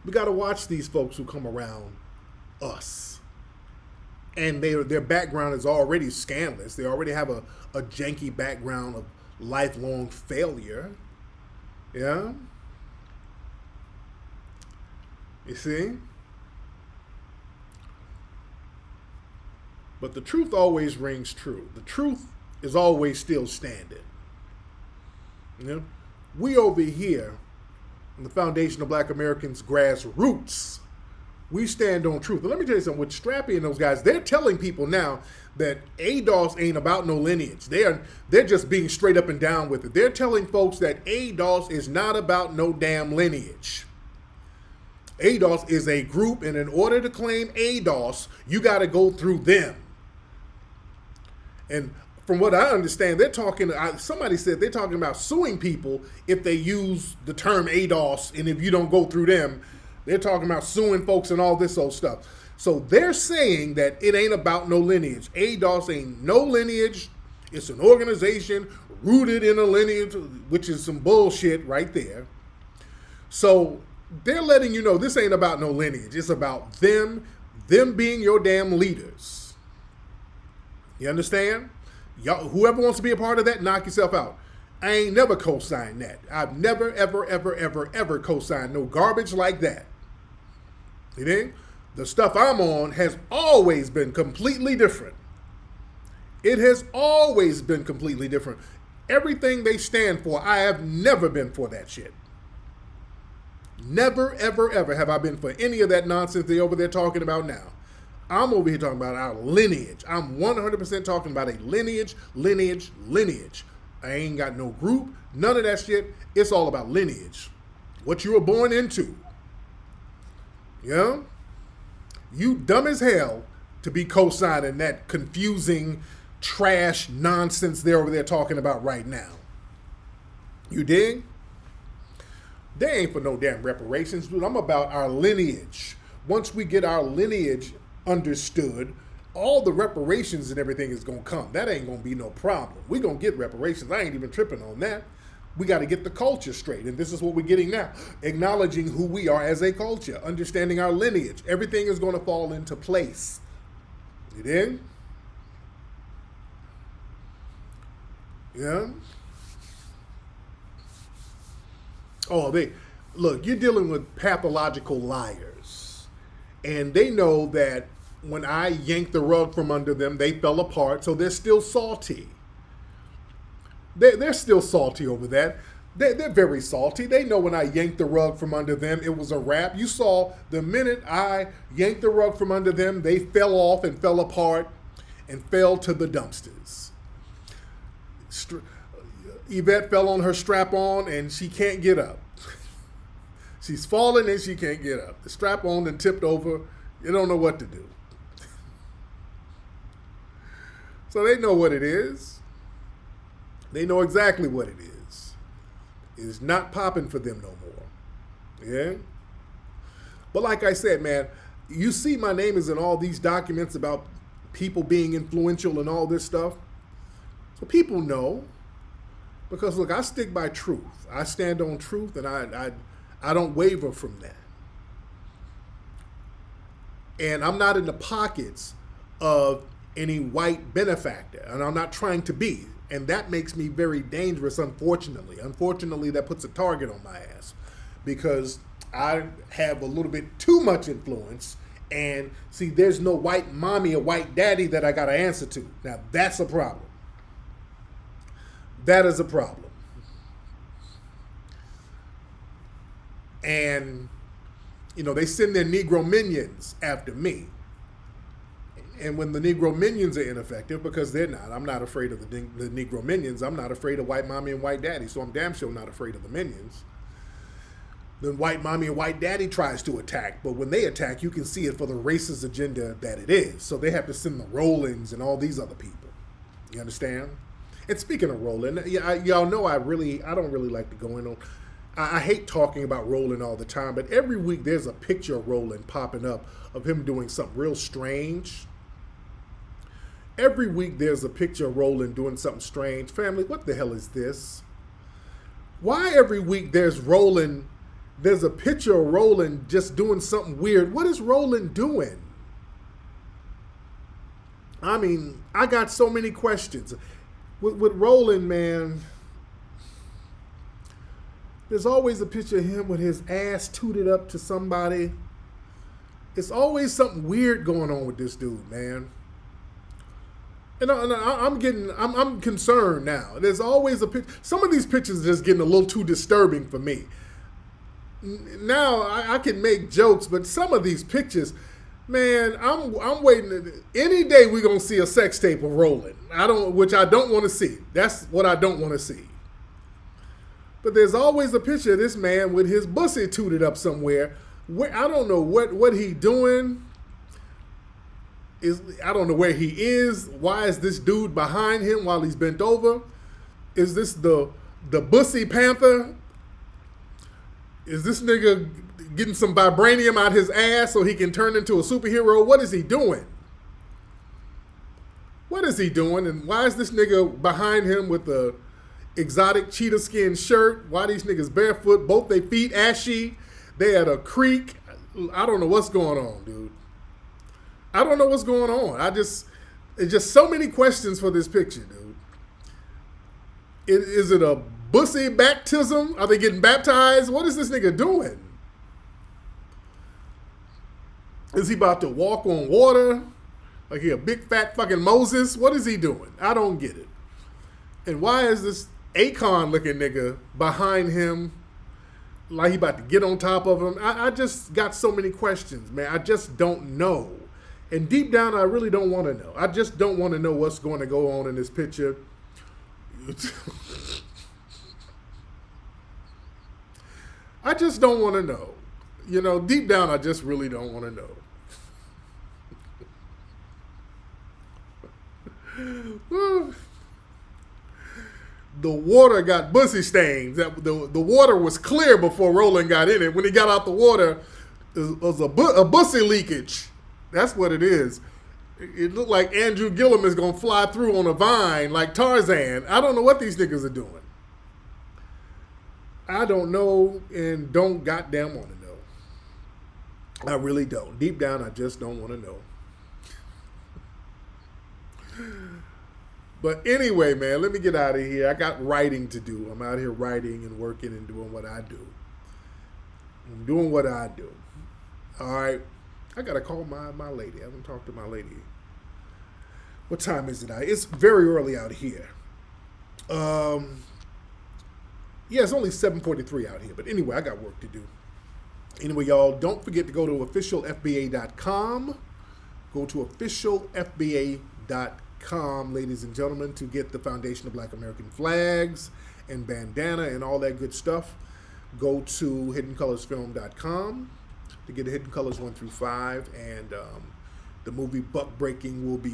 We got to watch these folks who come around us. And their background is already scandalous. They already have a janky background of lifelong failure. Yeah? You see? But the truth always rings true. The truth is always still standing. You know? We over here in the Foundation of Black Americans Grassroots, we stand on truth. And let me tell you something, with Strappy and those guys, they're telling people now that ADOS ain't about no lineage. They're just being straight up and down with it. They're telling folks that ADOS is not about no damn lineage. ADOS is a group, and in order to claim ADOS, you got to go through them. And from what I understand, they're talking, somebody said they're talking about suing people if they use the term ADOS, and if you don't go through them, they're talking about suing folks and all this old stuff. So they're saying that it ain't about no lineage. ADOS ain't no lineage. It's an organization rooted in a lineage, which is some bullshit right there. So they're letting you know this ain't about no lineage. It's about them being your damn leaders. You understand? Y'all, whoever wants to be a part of that, knock yourself out. I ain't never co-signed that. I've never, ever, ever, ever, ever co-signed no garbage like that. You think? The stuff I'm on has always been completely different. It has always been completely different. Everything they stand for, I have never been for that shit. Never, ever, ever have I been for any of that nonsense they over there talking about now. I'm over here talking about our lineage. I'm 100% talking about a lineage. I ain't got no group, none of that shit. It's all about lineage. What you were born into. You know? You dumb as hell to be co-signing that confusing trash nonsense they're over there talking about right now. You dig? They ain't for no damn reparations, dude. I'm about our lineage. Once we get our lineage understood, all the reparations and everything is going to come. That ain't going to be no problem. We're going to get reparations. I ain't even tripping on that. We got to get the culture straight. And this is what we're getting now. Acknowledging who we are as a culture. Understanding our lineage. Everything is going to fall into place. You dig? Yeah? Oh, look, you're dealing with pathological liars. And they know that when I yanked the rug from under them, they fell apart, so they're still salty. They're still salty over that. They're very salty. They know when I yanked the rug from under them, it was a wrap. You saw the minute I yanked the rug from under them, they fell off and fell apart and fell to the dumpsters. Yvette fell on her strap-on and she can't get up. She's fallen and she can't get up. The strap-on and tipped over. You don't know what to do. So they know what it is. They know exactly what it is. It's not popping for them no more. Yeah? But like I said, man, you see my name is in all these documents about people being influential and all this stuff. So people know. Because look, I stick by truth. I stand on truth, and I don't waver from that. And I'm not in the pockets of any white benefactor, and I'm not trying to be. And that makes me very dangerous, unfortunately. Unfortunately, that puts a target on my ass because I have a little bit too much influence. And see, there's no white mommy or white daddy that I got to answer to. Now, that's a problem. That is a problem. And, you know, they send their Negro minions after me. And when the Negro minions are ineffective, because they're not, I'm not afraid of the Negro minions. I'm not afraid of white mommy and white daddy, so I'm damn sure not afraid of the minions. Then white mommy and white daddy tries to attack, but when they attack, you can see it for the racist agenda that it is. So they have to send the Rollins and all these other people. You understand? And speaking of Roland, y'all know I don't really like to go in on. I hate talking about Roland all the time, but every week there's a picture of Roland popping up of him doing something real strange. Every week there's a picture of Roland doing something strange. Family, what the hell is this? Why every week there's a picture of Roland just doing something weird? What is Roland doing? I mean, I got so many questions. With Roland, man, there's always a picture of him with his ass tooted up to somebody. It's always something weird going on with this dude, man. And I'm concerned now. There's always a picture. Some of these pictures are just getting a little too disturbing for me. Now I can make jokes, but some of these pictures, man, I'm waiting. Any day we're gonna see a sex tape of Roland. Which I don't want to see. That's what I don't want to see. But there's always a picture of this man with his bussy tooted up somewhere. I don't know what he doing. I don't know where he is. Why is this dude behind him while he's bent over? Is this the Bussy Panther? Is this nigga getting some vibranium out his ass so he can turn into a superhero? What is he doing? What is he doing? And why is this nigga behind him with the exotic cheetah skin shirt? Why these niggas barefoot? Both their feet ashy. They at a creek. I don't know what's going on, dude. I don't know what's going on. It's just so many questions for this picture, dude. Is it a bussy baptism? Are they getting baptized? What is this nigga doing? Is he about to walk on water? Like he a big fat fucking Moses? What is he doing? I don't get it. And why is this Akon looking nigga behind him like he about to get on top of him? I just got so many questions, man. I just don't know. And deep down, I really don't want to know. I just don't want to know what's going to go on in this picture. I just don't want to know. You know, deep down, I just really don't want to know. The water got bussy stains. The water was clear before Roland got in it. When he got out the water, it was a bussy leakage. That's what it is. It looked like Andrew Gillum is going to fly through on a vine like Tarzan. I don't know what these niggas are doing. I don't know and don't goddamn want to know. I really don't. Deep down, I just don't want to know. But anyway, man, let me get out of here. I got writing to do. I'm out here writing and working and doing what I do. I'm doing what I do. All right. I got to call my lady. I haven't talked to my lady. What time is it? It's very early out here. Yeah, it's only 7:43 out here. But anyway, I got work to do. Anyway, y'all, don't forget to go to officialfba.com. Go to officialfba.com, ladies and gentlemen, to get the Foundation of Black American Flags and bandana and all that good stuff. Go to hiddencolorsfilm.com to get Hidden Colors 1 through 5, and the movie Buck Breaking will be